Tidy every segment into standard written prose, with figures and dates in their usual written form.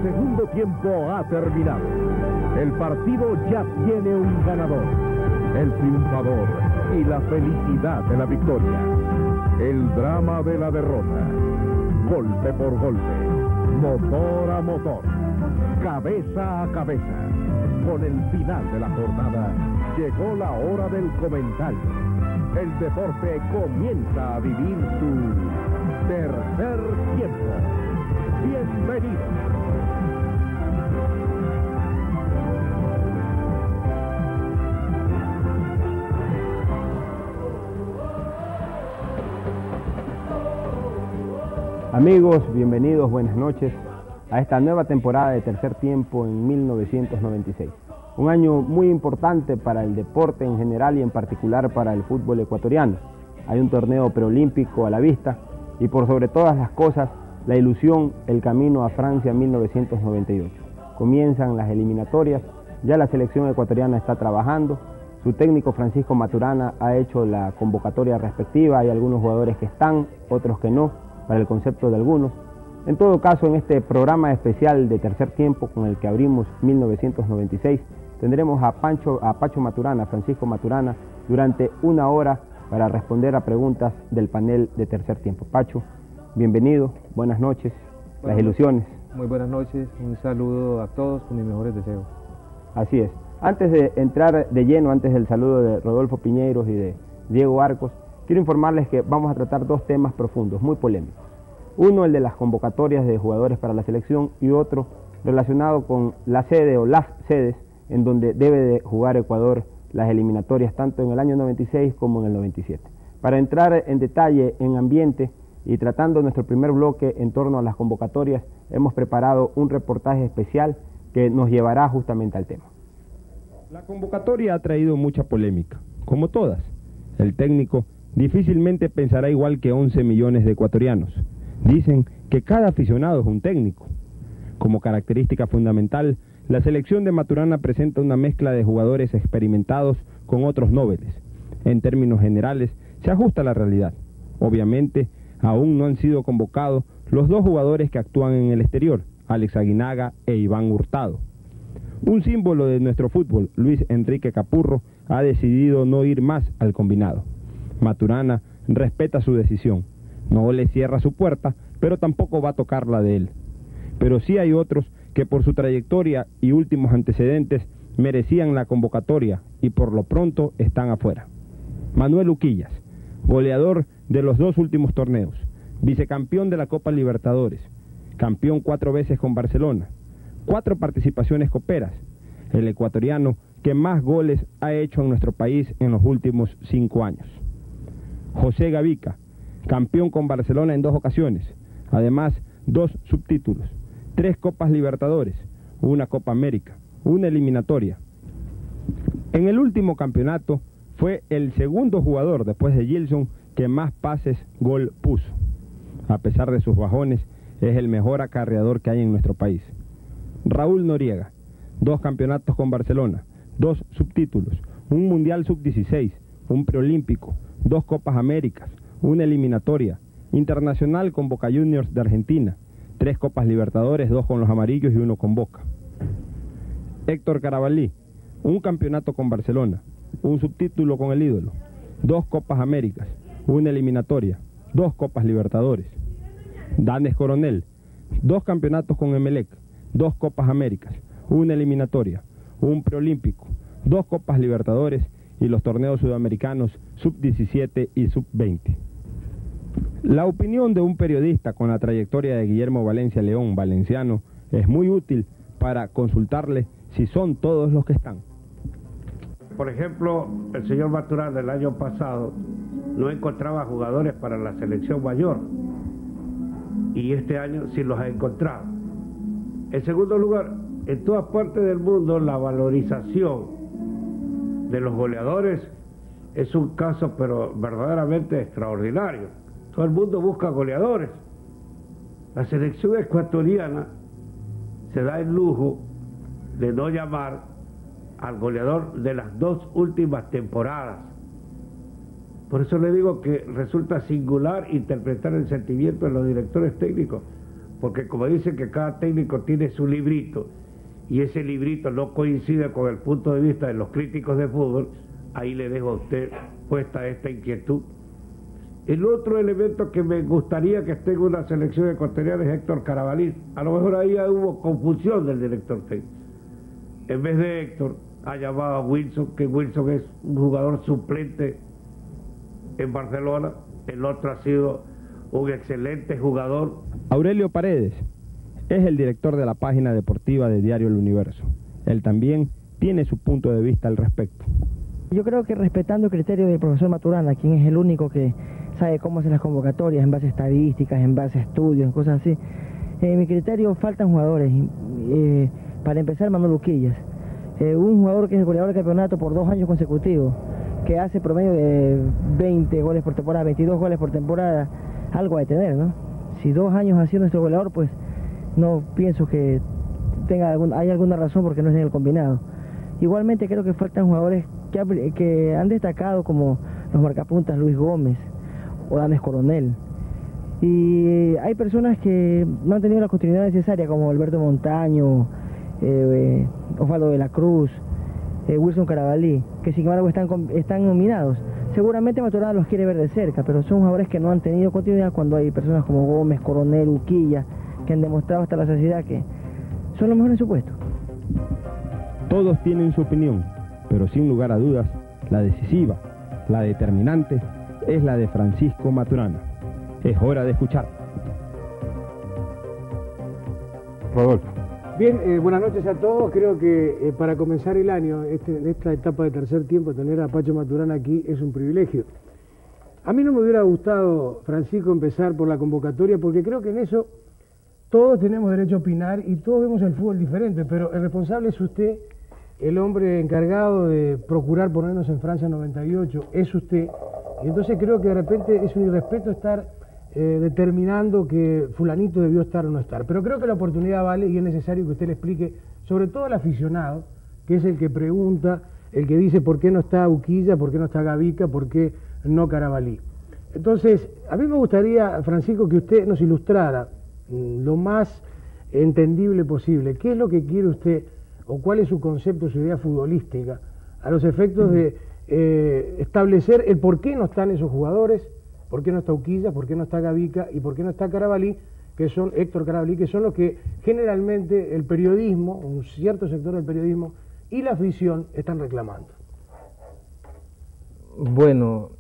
segundo tiempo ha terminado. El partido ya tiene un ganador, el triunfador y la felicidad de la victoria. El drama de la derrota, golpe por golpe, motor a motor, cabeza a cabeza. Con el final de la jornada, llegó la hora del comentario. El deporte comienza a vivir su tercer tiempo. Bienvenidos. Amigos, bienvenidos, buenas noches a esta nueva temporada de tercer tiempo en 1996. Un año muy importante para el deporte en general y en particular para el fútbol ecuatoriano. Hay un torneo preolímpico a la vista y por sobre todas las cosas, la ilusión, el camino a Francia 1998. Comienzan las eliminatorias, ya la selección ecuatoriana está trabajando, su técnico Francisco Maturana ha hecho la convocatoria respectiva, hay algunos jugadores que están, otros que no, para el concepto de algunos. En todo caso, en este programa especial de tercer tiempo con el que abrimos 1996, tendremos a Pacho Maturana, Francisco Maturana, durante una hora para responder a preguntas del panel de tercer tiempo. Pacho, bienvenido, buenas noches, las ilusiones. Muy buenas noches, un saludo a todos con mis mejores deseos. Así es. Antes de entrar de lleno, antes del saludo de Rodolfo Piñeiros y de Diego Arcos, quiero informarles que vamos a tratar dos temas profundos, muy polémicos. Uno, el de las convocatorias de jugadores para la selección, y otro relacionado con la sede o las sedes en donde debe de jugar Ecuador las eliminatorias, tanto en el año 96 como en el 97. Para entrar en detalle, en ambiente y tratando nuestro primer bloque en torno a las convocatorias, hemos preparado un reportaje especial que nos llevará justamente al tema. La convocatoria ha traído mucha polémica, como todas. El técnico difícilmente pensará igual que 11 millones de ecuatorianos. Dicen que cada aficionado es un técnico. Como característica fundamental, la selección de Maturana presenta una mezcla de jugadores experimentados con otros noveles. En términos generales, se ajusta a la realidad. Obviamente, aún no han sido convocados los dos jugadores que actúan en el exterior, Alex Aguinaga e Iván Hurtado. Un símbolo de nuestro fútbol, Luis Enrique Capurro, ha decidido no ir más al combinado. Maturana respeta su decisión. No le cierra su puerta, pero tampoco va a tocar la de él. Pero sí hay otros que por su trayectoria y últimos antecedentes merecían la convocatoria y por lo pronto están afuera. Manuel Uquillas, goleador de los dos últimos torneos, vicecampeón de la Copa Libertadores, campeón 4 veces con Barcelona, 4 participaciones coperas, el ecuatoriano que más goles ha hecho en nuestro país en los últimos 5 años. José Gavica, campeón con Barcelona en 2 ocasiones, además 2 subtítulos, 3 Copas Libertadores, 1 Copa América, 1 eliminatoria. En el último campeonato fue el segundo jugador después de Gilson que más pases gol puso. A pesar de sus bajones, es el mejor acarreador que hay en nuestro país. Raúl Noriega, 2 campeonatos con Barcelona, 2 subtítulos, un Mundial Sub-16, un preolímpico, 2 Copas Américas, 1 eliminatoria, internacional con Boca Juniors de Argentina, 3 Copas Libertadores, 2 con los amarillos y 1 con Boca. Héctor Carabalí, un campeonato con Barcelona, un subtítulo con el ídolo, 2 Copas Américas, 1 eliminatoria, 2 Copas Libertadores. Danes Coronel, 2 campeonatos con Emelec, 2 Copas Américas, 1 eliminatoria, un preolímpico, 2 Copas Libertadores y los torneos sudamericanos Sub-17 y Sub-20. La opinión de un periodista con la trayectoria de Guillermo Valencia León, valenciano, es muy útil para consultarle si son todos los que están. Por ejemplo, el señor Maturana el año pasado no encontraba jugadores para la selección mayor y este año sí los ha encontrado. En segundo lugar, en todas partes del mundo la valorización de los goleadores es un caso pero verdaderamente extraordinario. Todo el mundo busca goleadores. La selección ecuatoriana se da el lujo de no llamar al goleador de las 2 últimas temporadas. Por eso le digo que resulta singular interpretar el sentimiento de los directores técnicos, porque como dicen que cada técnico tiene su librito, y ese librito no coincide con el punto de vista de los críticos de fútbol, ahí le dejo a usted puesta esta inquietud. El otro elemento que me gustaría que esté en una selección ecuatoriana es Héctor Carabalí. A lo mejor ahí hubo confusión del director técnico. En vez de Héctor, ha llamado a Wilson, que Wilson es un jugador suplente en Barcelona. El otro ha sido un excelente jugador. Aurelio Paredes es el director de la página deportiva de Diario El Universo. Él también tiene su punto de vista al respecto. Yo creo que respetando el criterio del profesor Maturana, quien es el único que sabe cómo hacer las convocatorias en base a estadísticas, en base a estudios, en cosas así, en mi criterio faltan jugadores. Para empezar, Manuel Uquillas, un jugador que es el goleador del campeonato por 2 años consecutivos, que hace promedio de 20 goles por temporada, 22 goles por temporada, algo a tener, ¿no? Si 2 años ha sido nuestro goleador, pues no pienso que hay alguna razón porque no es en el combinado. Igualmente creo que faltan jugadores que han destacado, como los marcapuntas Luis Gómez o Dames Coronel. Y hay personas que no han tenido la continuidad necesaria, como Alberto Montaño, Osvaldo de la Cruz, Wilson Carabalí, que sin embargo están nominados. Seguramente Maturana los quiere ver de cerca, pero son jugadores que no han tenido continuidad cuando hay personas como Gómez, Coronel, Uquilla, que han demostrado hasta la saciedad que son los mejores en su puesto. Todos tienen su opinión, pero sin lugar a dudas, la decisiva, la determinante, es la de Francisco Maturana. Es hora de escuchar. Rodolfo. Bien, buenas noches a todos. Creo que para comenzar el año, en esta etapa de tercer tiempo, tener a Pacho Maturana aquí es un privilegio. A mí no me hubiera gustado, Francisco, empezar por la convocatoria, porque creo que en eso todos tenemos derecho a opinar y todos vemos el fútbol diferente, pero el responsable es usted, el hombre encargado de procurar ponernos en Francia 98, es usted, y entonces creo que de repente es un irrespeto estar determinando que fulanito debió estar o no estar. Pero creo que la oportunidad vale y es necesario que usted le explique, sobre todo al aficionado, que es el que pregunta, el que dice por qué no está Uquilla, por qué no está Gavica, por qué no Carabalí. Entonces, a mí me gustaría, Francisco, que usted nos ilustrara lo más entendible posible. ¿Qué es lo que quiere usted o cuál es su concepto, su idea futbolística a los efectos de establecer el por qué no están esos jugadores, por qué no está Uquilla, por qué no está Gavica y por qué no está Carabalí, que son Héctor Carabalí, que son los que generalmente el periodismo, un cierto sector del periodismo y la afición están reclamando? Bueno,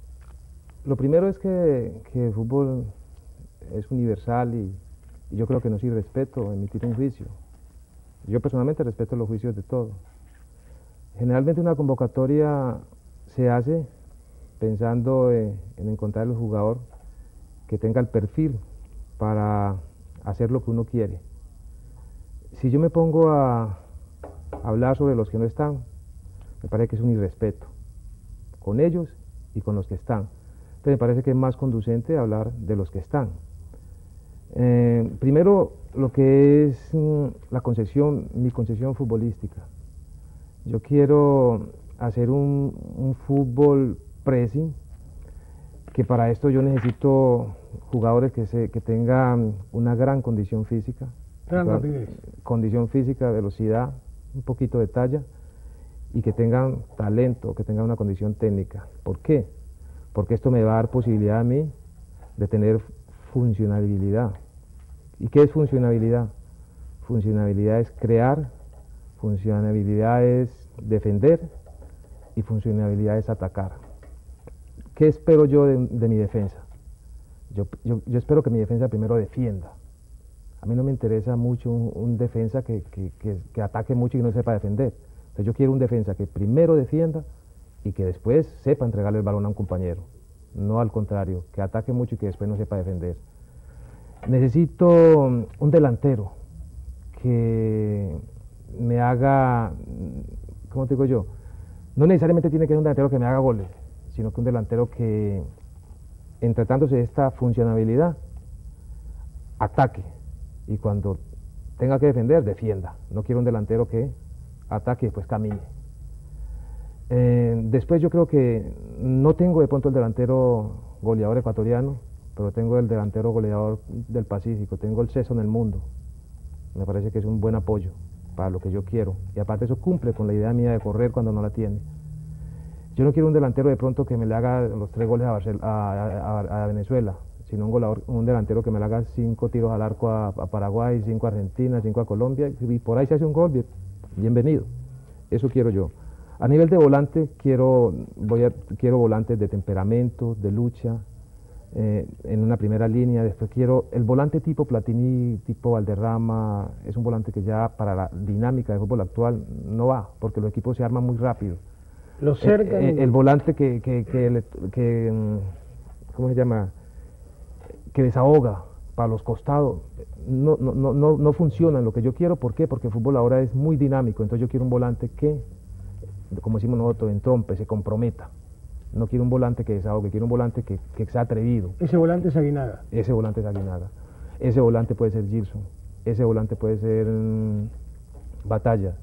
lo primero es que el fútbol es universal y yo creo que no es irrespeto emitir un juicio. Yo personalmente respeto los juicios de todos. Generalmente una convocatoria se hace pensando en encontrar el jugador que tenga el perfil para hacer lo que uno quiere. Si yo me pongo a hablar sobre los que no están, me parece que es un irrespeto con ellos y con los que están. Entonces me parece que es más conducente hablar de los que están. Primero, lo que es mi concepción futbolística. Yo quiero hacer un fútbol pressing, que para esto yo necesito jugadores que tengan una gran condición física, condición física, velocidad, un poquito de talla, y que tengan talento, que tengan una condición técnica. ¿Por qué? Porque esto me va a dar posibilidad a mí de tener funcionalidad. ¿Y qué es funcionalidad? Funcionalidad es crear, funcionalidad es defender y funcionalidad es atacar. ¿Qué espero yo de mi defensa? Yo espero que mi defensa primero defienda. A mí no me interesa mucho un defensa que ataque mucho y no sepa defender. Entonces yo quiero un defensa que primero defienda y que después sepa entregarle el balón a un compañero. No al contrario, que ataque mucho y que después no sepa defender. Necesito un delantero que me haga, ¿cómo te digo yo? No necesariamente tiene que ser un delantero que me haga goles, sino que un delantero que, entretándose de esta funcionalidad, ataque, y cuando tenga que defender, defienda. No quiero un delantero que ataque y después camine. Después yo creo que no tengo de pronto el delantero goleador ecuatoriano, pero tengo el delantero goleador del Pacífico, tengo el sexto en el mundo. Me parece que es un buen apoyo para lo que yo quiero, y aparte eso cumple con la idea mía de correr cuando no la tiene. Yo no quiero un delantero de pronto que me le haga los 3 goles a Venezuela, sino un delantero que me le haga 5 tiros al arco a Paraguay, 5 a Argentina, 5 a Colombia, y por ahí se hace un gol, bienvenido. Eso quiero yo. A nivel de volante, quiero volantes de temperamento, de lucha, en una primera línea. Después quiero el volante tipo Platini, tipo Valderrama. Es un volante que ya para la dinámica del fútbol actual no va, porque los equipos se arman muy rápido. Lo cercan. El volante ¿cómo se llama? Que desahoga para los costados, no funciona en lo que yo quiero. ¿Por qué? Porque el fútbol ahora es muy dinámico, entonces yo quiero un volante que, como decimos nosotros, entrompe, se comprometa. No quiero un volante que desahogue, quiero un volante que sea atrevido. Ese volante es Aguinaga. Ese volante es Aguinaga. Ese volante puede ser Gilson, ese volante puede ser Batalla.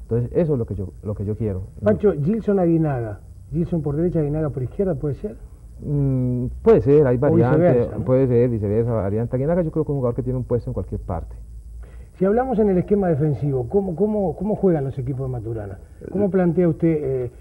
Entonces eso es lo que yo quiero. Pancho, Gilson Aguinaga, Gilson por derecha, Aguinaga por izquierda, ¿puede ser? Puede ser, hay variantes, viceversa, ¿no? Puede ser, viceversa, variante. Aguinaga yo creo que es un jugador que tiene un puesto en cualquier parte. Si hablamos en el esquema defensivo, ¿cómo juegan los equipos de Maturana? ¿Cómo plantea usted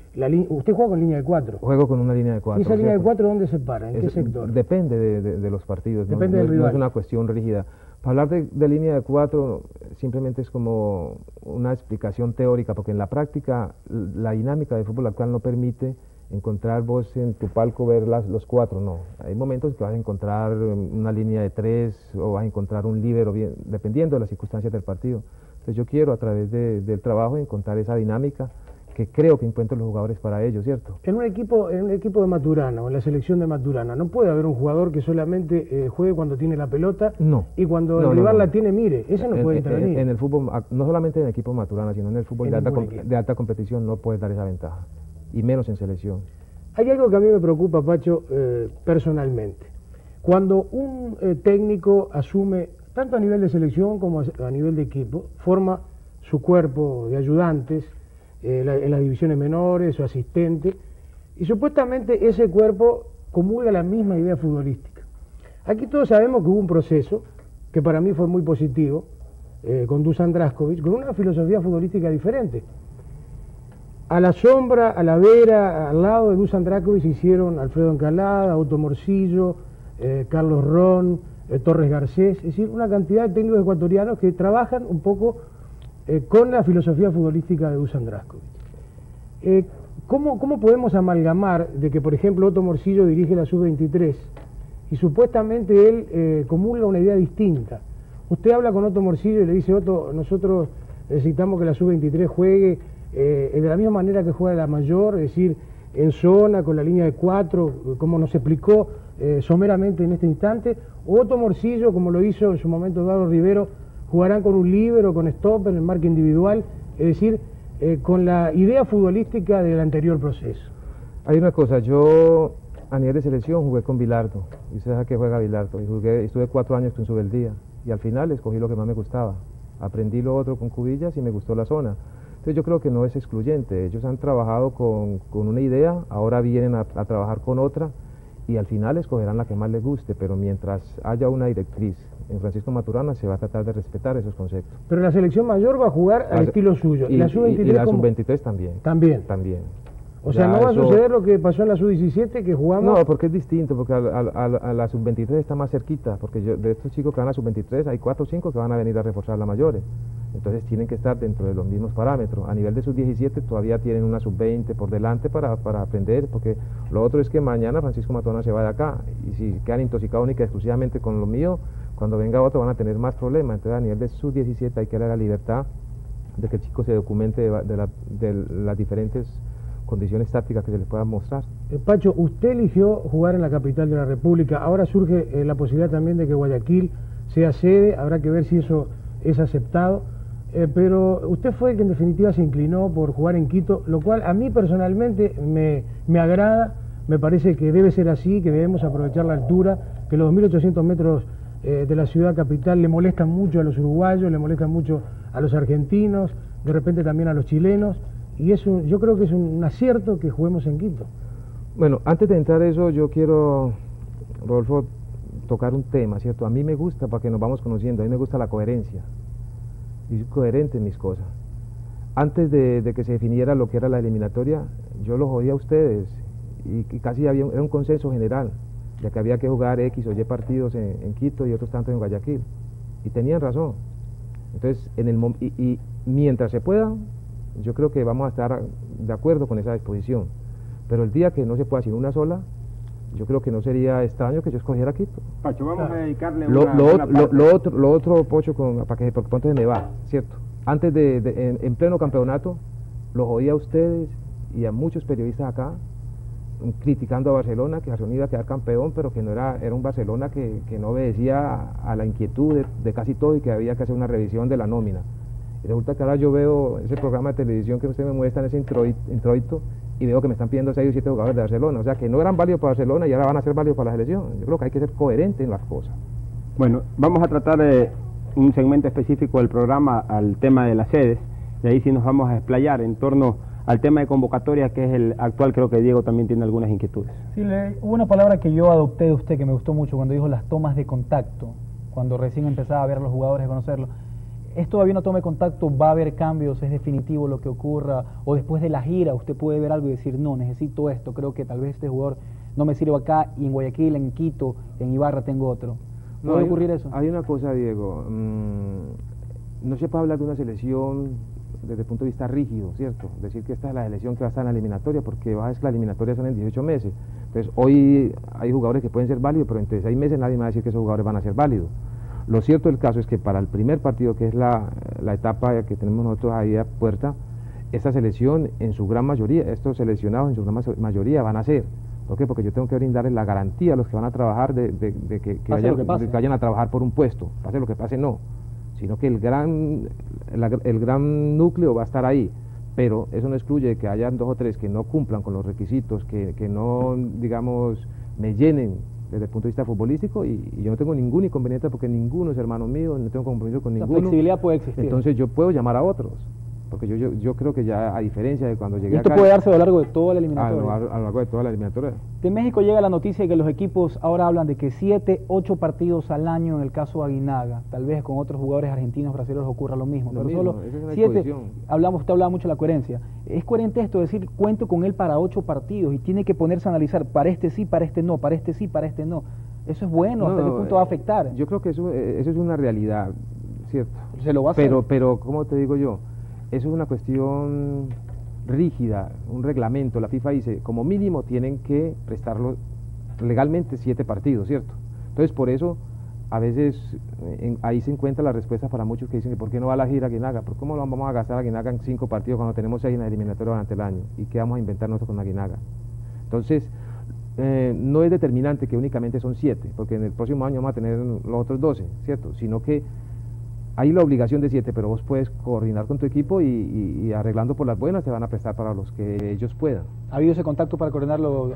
usted juega con línea de 4? Juego con una línea de 4. ¿Y esa línea de 4 dónde se para? ¿En qué sector? Depende de los partidos, Depende del rival. No es una cuestión rígida. Para hablar de línea de 4 simplemente es como una explicación teórica, porque en la práctica la dinámica del fútbol actual no permite encontrar vos en tu palco ver los 4, no. Hay momentos que vas a encontrar una línea de 3 o vas a encontrar un líbero, dependiendo de las circunstancias del partido. Entonces yo quiero a través del trabajo encontrar esa dinámica que creo que encuentro los jugadores para ello, ¿cierto? En un equipo de Maturana o en la selección de Maturana, ¿no puede haber un jugador que solamente juegue cuando tiene la pelota? No. Y cuando el rival la tiene, mire, ese no puede intervenir. En el fútbol, no solamente en el equipo Maturana, sino en el fútbol de alta competición no puedes dar esa ventaja, y menos en selección. Hay algo que a mí me preocupa, Pacho, personalmente. Cuando un técnico asume, tanto a nivel de selección como a nivel de equipo, forma su cuerpo de ayudantes, en las divisiones menores, su asistente, y supuestamente ese cuerpo comulga la misma idea futbolística. Aquí todos sabemos que hubo un proceso, que para mí fue muy positivo, con Dusan Drašković, con una filosofía futbolística diferente. A la sombra, a la vera, al lado de Dusan Drašković hicieron Alfredo Encalada, Otto Morcillo, Carlos Ron, Torres Garcés, es decir, una cantidad de técnicos ecuatorianos que trabajan un poco con la filosofía futbolística de Dusan Drašković. ¿Cómo podemos amalgamar de que, por ejemplo, Otto Morcillo dirige la Sub-23 y supuestamente él comulga una idea distinta? Usted habla con Otto Morcillo y le dice: Otto, nosotros necesitamos que la Sub-23 juegue de la misma manera que juega la mayor, es decir, en zona, con la línea de 4, como nos explicó someramente en este instante. O Otto Morcillo, como lo hizo en su momento Eduardo Rivero, jugarán con un líbero, con stopper, en marca individual, es decir, con la idea futbolística del anterior proceso. Hay una cosa, yo a nivel de selección jugué con Bilardo, y usted sabe que juega Bilardo, y estuve 4 años con Subeldía, y al final escogí lo que más me gustaba, aprendí lo otro con Cubillas y me gustó la zona. Entonces yo creo que no es excluyente, ellos han trabajado con una idea, ahora vienen a trabajar con otra, y al final escogerán la que más les guste, pero mientras haya una directriz en Francisco Maturana se va a tratar de respetar esos conceptos. Pero la selección mayor va a jugar al estilo suyo. Y la Sub-23 también. También. O sea, no va a suceder lo que pasó en la Sub-17, que jugamos... No, porque es distinto, porque a la Sub-23 está más cerquita, porque de estos chicos que van a la Sub-23 hay 4 o 5 que van a venir a reforzar la mayores. Entonces tienen que estar dentro de los mismos parámetros. A nivel de Sub-17 todavía tienen una Sub-20 por delante para aprender, porque lo otro es que mañana Francisco Maturana se va de acá, y si quedan intoxicados única y exclusivamente con lo mío, cuando venga otro van a tener más problemas. Entonces a nivel de Sub-17 hay que darle la libertad de que el chico se documente de las diferentes condiciones tácticas que se les puedan mostrar. Pacho, usted eligió jugar en la capital de la República, ahora surge la posibilidad también de que Guayaquil sea sede, habrá que ver si eso es aceptado, pero usted fue el que en definitiva se inclinó por jugar en Quito, lo cual a mí personalmente me agrada, me parece que debe ser así, que debemos aprovechar la altura, que los 2.800 metros de la ciudad capital le molestan mucho a los uruguayos, le molestan mucho a los argentinos, de repente también a los chilenos, y eso yo creo que es un acierto que juguemos en Quito. Bueno, antes de entrar a eso, yo quiero, Rodolfo, tocar un tema, ¿cierto? A mí me gusta, para que nos vamos conociendo, a mí me gusta la coherencia. Y soy coherente en mis cosas. Antes de que se definiera lo que era la eliminatoria, yo los oía a ustedes y casi era un consenso general de que había que jugar X o Y partidos en Quito y otros tantos en Guayaquil. Y tenían razón. Entonces, y mientras se pueda, yo creo que vamos a estar de acuerdo con esa disposición. Pero el día que no se pueda sin una sola, yo creo que no sería extraño que yo escogiera Quito. Pacho, vamos a dedicarle lo otro, Pocho, para que pronto se me va, ¿cierto? Antes en pleno campeonato, los oía a ustedes y a muchos periodistas acá criticando a Barcelona, que Barcelona iba a quedar campeón, pero que no era un Barcelona que no obedecía a la inquietud de casi todo y que había que hacer una revisión de la nómina. Y resulta que ahora yo veo ese programa de televisión que usted me muestra en ese introito y veo que me están pidiendo 6 o 7 jugadores de Barcelona, o sea que no eran válidos para Barcelona y ahora van a ser válidos para la selección. Yo creo que hay que ser coherente en las cosas. Bueno, vamos a tratar un segmento específico del programa al tema de las sedes, y ahí sí nos vamos a explayar en torno al tema de convocatoria, que es el actual. Creo que Diego también tiene algunas inquietudes. Sí, hubo una palabra que yo adopté de usted que me gustó mucho cuando dijo las tomas de contacto, cuando recién empezaba a ver a los jugadores, a conocerlos. ¿Es todavía una toma de contacto? ¿Va a haber cambios? ¿Es definitivo lo que ocurra? ¿O después de la gira usted puede ver algo y decir, no, necesito esto, creo que tal vez este jugador no me sirve acá, y en Guayaquil, en Quito, en Ibarra tengo otro? ¿Puede ocurrir eso? Hay una cosa, Diego, no se puede hablar de una selección desde el punto de vista rígido, ¿cierto? Decir que esta es la selección que va a estar en la eliminatoria, porque vas a ver que la eliminatoria son en 18 meses. Entonces, hoy hay jugadores que pueden ser válidos, pero entre 6 meses nadie me va a decir que esos jugadores van a ser válidos. Lo cierto del caso es que para el primer partido, que es la etapa que tenemos nosotros ahí a puerta, esta selección en su gran mayoría, estos seleccionados en su gran mayoría van a ser. ¿Por qué? Porque yo tengo que brindarles la garantía a los que van a trabajar de que vayan a trabajar por un puesto. Pase lo que pase, no. Sino que el gran núcleo va a estar ahí. Pero eso no excluye que hayan 2 o 3 que no cumplan con los requisitos, que no, digamos, me llenen desde el punto de vista futbolístico, y yo no tengo ningún inconveniente porque ninguno es hermano mío, no tengo compromiso con ninguno. La flexibilidad puede existir. Entonces yo puedo llamar a otros, porque yo creo que ya, a diferencia de cuando llegué acá... Esto puede darse a lo largo de toda la eliminatoria. A lo largo de toda la eliminatoria. De México llega la noticia de que los equipos ahora hablan de que 7, 8 partidos al año en el caso de Aguinaga. Tal vez con otros jugadores argentinos, brasileños ocurra lo mismo. Pero solo 7, usted hablaba mucho de la coherencia. ¿Es coherente esto? Decir, cuento con él para 8 partidos y tiene que ponerse a analizar, para este sí, para este no, para este sí, para este no. ¿Eso es bueno? ¿Hasta qué punto va a afectar? Yo creo que eso es una realidad, ¿cierto? Se lo va a hacer. Pero, ¿cómo te digo yo? Eso es una cuestión rígida, un reglamento. La FIFA dice, como mínimo tienen que prestarlo legalmente 7 partidos, ¿cierto? Entonces, por eso, a veces, ahí se encuentra la respuesta para muchos que dicen, ¿por qué no va a la gira Aguinaga? ¿Por cómo vamos a gastar a Aguinaga en 5 partidos cuando tenemos 6 en la eliminatoria durante el año? ¿Y qué vamos a inventar nosotros con Aguinaga? Entonces, no es determinante que únicamente son 7, porque en el próximo año vamos a tener los otros 12, ¿cierto? Sino que hay la obligación de 7, pero vos puedes coordinar con tu equipo y arreglando por las buenas te van a prestar para los que ellos puedan. ¿Ha habido ese contacto para coordinarlo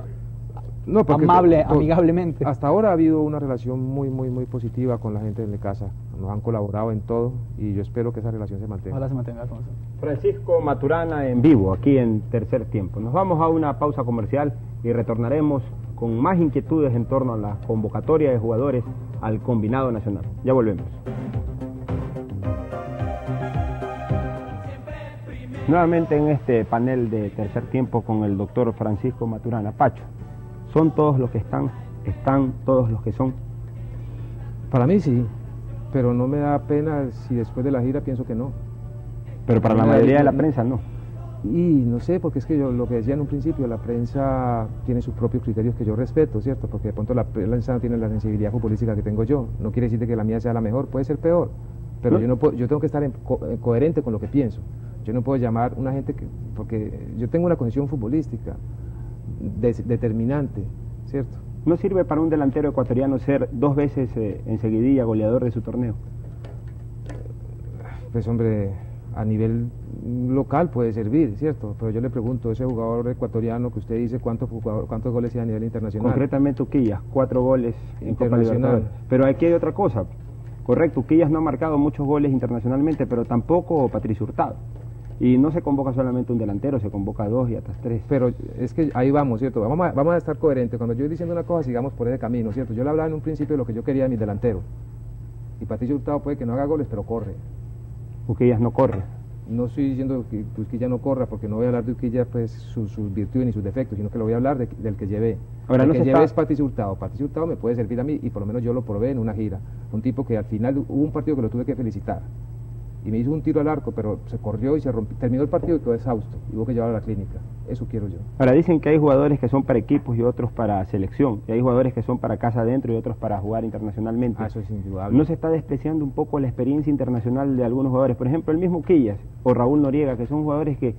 amigablemente? amigablemente? Hasta ahora ha habido una relación muy positiva con la gente de casa. Nos han colaborado en todo y yo espero que esa relación se mantenga. Ojalá se mantenga. Francisco Maturana en vivo, aquí en Tercer Tiempo. Nos vamos a una pausa comercial y retornaremos con más inquietudes en torno a la convocatoria de jugadores al combinado nacional. Ya volvemos. Nuevamente en este panel de Tercer Tiempo con el doctor Francisco Maturana. Pacho, ¿son todos los que están todos los que son? Para mí sí, pero no me da pena si después de la gira pienso que no. Pero para la mayoría de la prensa no. Y no sé, porque es que yo lo que decía en un principio, la prensa tiene sus propios criterios que yo respeto, ¿cierto? Porque de pronto la prensa no tiene la sensibilidad futbolística que tengo yo. No quiere decir que la mía sea la mejor, puede ser peor, pero yo tengo que estar coherente con lo que pienso. Yo no puedo llamar una gente porque yo tengo una condición futbolística determinante, ¿cierto? ¿No sirve para un delantero ecuatoriano ser 2 veces en seguidilla goleador de su torneo? Pues hombre, a nivel local puede servir, ¿cierto? Pero yo le pregunto, ese jugador ecuatoriano que usted dice, ¿cuántos goles tiene a nivel internacional? Concretamente Uquillas, 4 goles en Copa Libertadores. Pero aquí hay otra cosa. Correcto, Uquillas no ha marcado muchos goles internacionalmente, pero tampoco Patricio Hurtado. y no se convoca solamente un delantero, se convoca 2 y hasta 3. Pero es que ahí vamos, ¿cierto? Vamos a estar coherentes. Cuando yo estoy diciendo una cosa, sigamos por ese camino, ¿cierto? Yo le hablaba en un principio de lo que yo quería de mis delanteros. Y Patricio Hurtado puede que no haga goles, pero corre. Uquillas no corre. No estoy diciendo que Uquilla no corra, porque no voy a hablar de Uquilla, pues, sus virtudes ni sus defectos, sino que lo voy a hablar del que llevé. Ahora, el no que se llevé está... es Patricio Hurtado. Patricio Hurtado me puede servir a mí, y por lo menos yo lo probé en una gira. Un tipo que al final hubo un partido que lo tuve que felicitar. Y me hizo un tiro al arco, pero se corrió y se rompió. Terminó el partido y quedó exhausto. Y hubo que llevarlo a la clínica. Eso quiero yo. Ahora, dicen que hay jugadores que son para equipos y otros para selección. Y hay jugadores que son para casa adentro y otros para jugar internacionalmente. Eso es indudable. ¿No se está despreciando un poco la experiencia internacional de algunos jugadores? Por ejemplo, el mismo Quillas o Raúl Noriega, que son jugadores que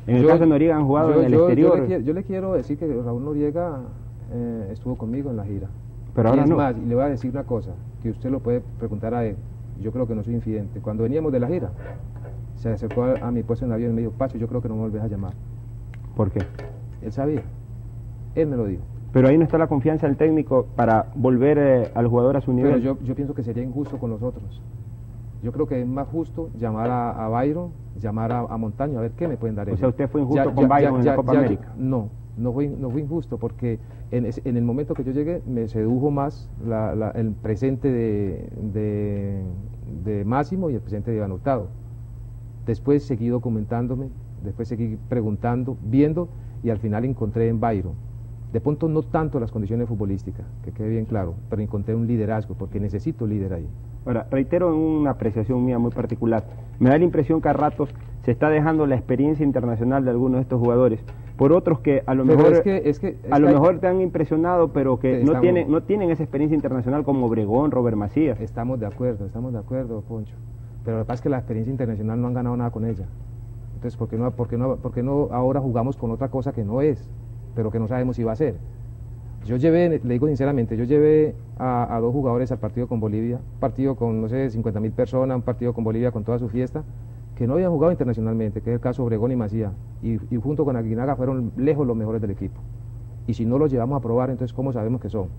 en el caso de Noriega han jugado en el exterior. Yo le quiero decir que Raúl Noriega estuvo conmigo en la gira. Pero ahora no. Más, y le voy a decir una cosa, que usted lo puede preguntar a él. Yo creo que no soy infidente. Cuando veníamos de la gira, se acercó a mi puesto en el avión y me dijo: Pacho, yo creo que no me volvés a llamar. ¿Por qué? Él sabía. Él me lo dijo. Pero ahí no está la confianza del técnico para volver al jugador a su nivel. Pero yo pienso que sería injusto con los otros. Yo creo que es más justo llamar a Byron, llamar a Montaño, a ver qué me pueden dar ellos. O sea, ¿usted fue injusto con Byron en la Copa América? No fue injusto, porque en el momento que yo llegué me sedujo más el presente de Máximo y el presente de Iván Hurtado. Después seguí documentándome, después seguí preguntando, viendo, y al final encontré en Byron. De pronto no tanto las condiciones futbolísticas, que quede bien claro, pero encontré un liderazgo, porque necesito líder ahí. Ahora, reitero en una apreciación mía muy particular, me da la impresión que a ratos se está dejando la experiencia internacional de algunos de estos jugadores por otros que a lo mejor mejor te han impresionado, pero que no tienen esa experiencia internacional, como Obregón, Robert Macías. Estamos de acuerdo, Poncho, pero lo que pasa es que la experiencia internacional no han ganado nada con ella. Entonces, ¿por qué no ahora jugamos con otra cosa que no es, pero que no sabemos si va a ser? Yo llevé, le digo sinceramente, yo llevé a 2 jugadores al partido con Bolivia, partido con, no sé, 50.000 personas, un partido con Bolivia con toda su fiesta, que no habían jugado internacionalmente, que es el caso de Obregón y Macías, y junto con Aguinaga fueron lejos los mejores del equipo. Y si no los llevamos a probar, entonces ¿cómo sabemos que son?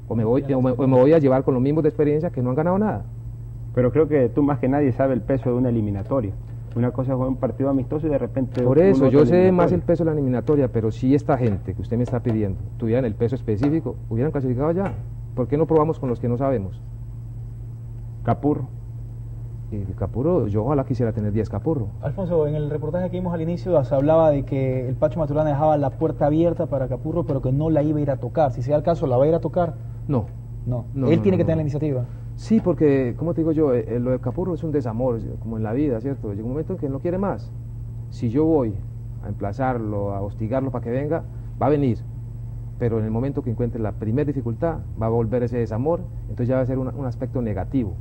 O me voy a llevar con los mismos de experiencia que no han ganado nada. Pero creo que tú más que nadie sabes el peso de una eliminatoria. Una cosa es jugar un partido amistoso y de repente... Por eso, yo sé más el peso de la eliminatoria, pero si esta gente que usted me está pidiendo tuvieran el peso específico, hubieran clasificado ya. ¿Por qué no probamos con los que no sabemos? Capurro. Y Capurro, yo ojalá quisiera tener 10 Capurro. Alfonso, en el reportaje que vimos al inicio se hablaba de que el Pacho Maturana dejaba la puerta abierta para Capurro, pero que no la iba a ir a tocar. Si se da el caso, ¿la va a ir a tocar? No. Él tiene que tener la iniciativa. Sí, porque, como te digo yo, lo de Capurro es un desamor, como en la vida, ¿cierto? Llega un momento en que él no quiere más. Si yo voy a emplazarlo, a hostigarlo para que venga, va a venir. Pero en el momento que encuentre la primera dificultad, va a volver ese desamor, entonces ya va a ser un aspecto negativo.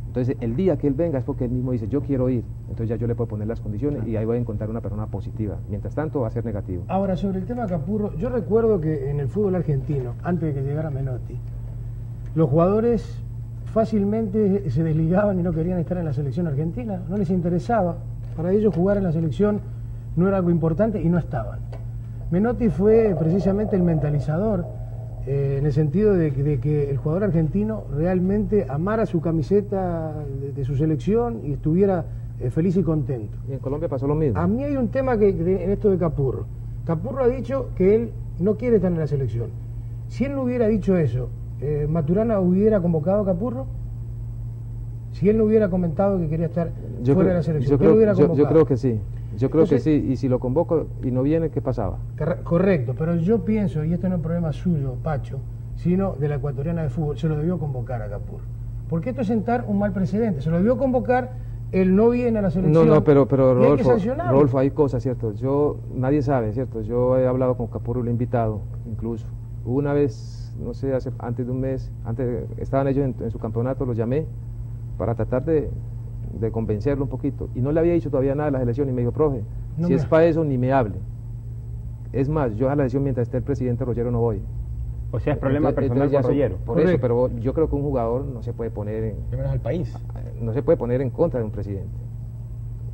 Entonces, el día que él venga es porque él mismo dice: yo quiero ir. Entonces ya yo le puedo poner las condiciones y ahí voy a encontrar una persona positiva. Mientras tanto, va a ser negativo. Ahora, sobre el tema Capurro, yo recuerdo que en el fútbol argentino, antes de que llegara Menotti, los jugadores fácilmente se desligaban y no querían estar en la selección argentina, no les interesaba. Para ellos jugar en la selección no era algo importante y no estaban. Menotti fue precisamente el mentalizador, en el sentido de que el jugador argentino realmente amara su camiseta de su selección y estuviera feliz y contento. Y en Colombia pasó lo mismo. A mí hay un tema en esto de Capurro. Capurro ha dicho que él no quiere estar en la selección. Si él no hubiera dicho eso, ¿Maturana hubiera convocado a Capurro? Si él no hubiera comentado que quería estar fuera de la selección, yo creo que sí. Yo creo que sí, y si lo convoco y no viene, ¿qué pasaba? Correcto, pero yo pienso, y esto no es un problema suyo, Pacho, sino de la ecuatoriana de fútbol, se lo debió convocar a Capurro. Porque esto es sentar un mal precedente, se lo debió convocar, él no viene a la selección. No, pero Rodolfo, hay cosas, ¿cierto? Nadie sabe, ¿cierto? Yo he hablado con Capurro, lo he invitado, incluso. Una vez, no sé, antes de un mes, estaban ellos en su campeonato, los llamé para tratar de convencerlo un poquito, y no le había dicho todavía nada de la selección, y me dijo: profe, si es para eso, ni me hable. Es más, yo a la selección mientras esté el presidente Rollero no voy. O sea, es problema personal con Rollero. Por eso, pero yo creo que un jugador no se puede poner primero al país. No se puede poner en contra de un presidente.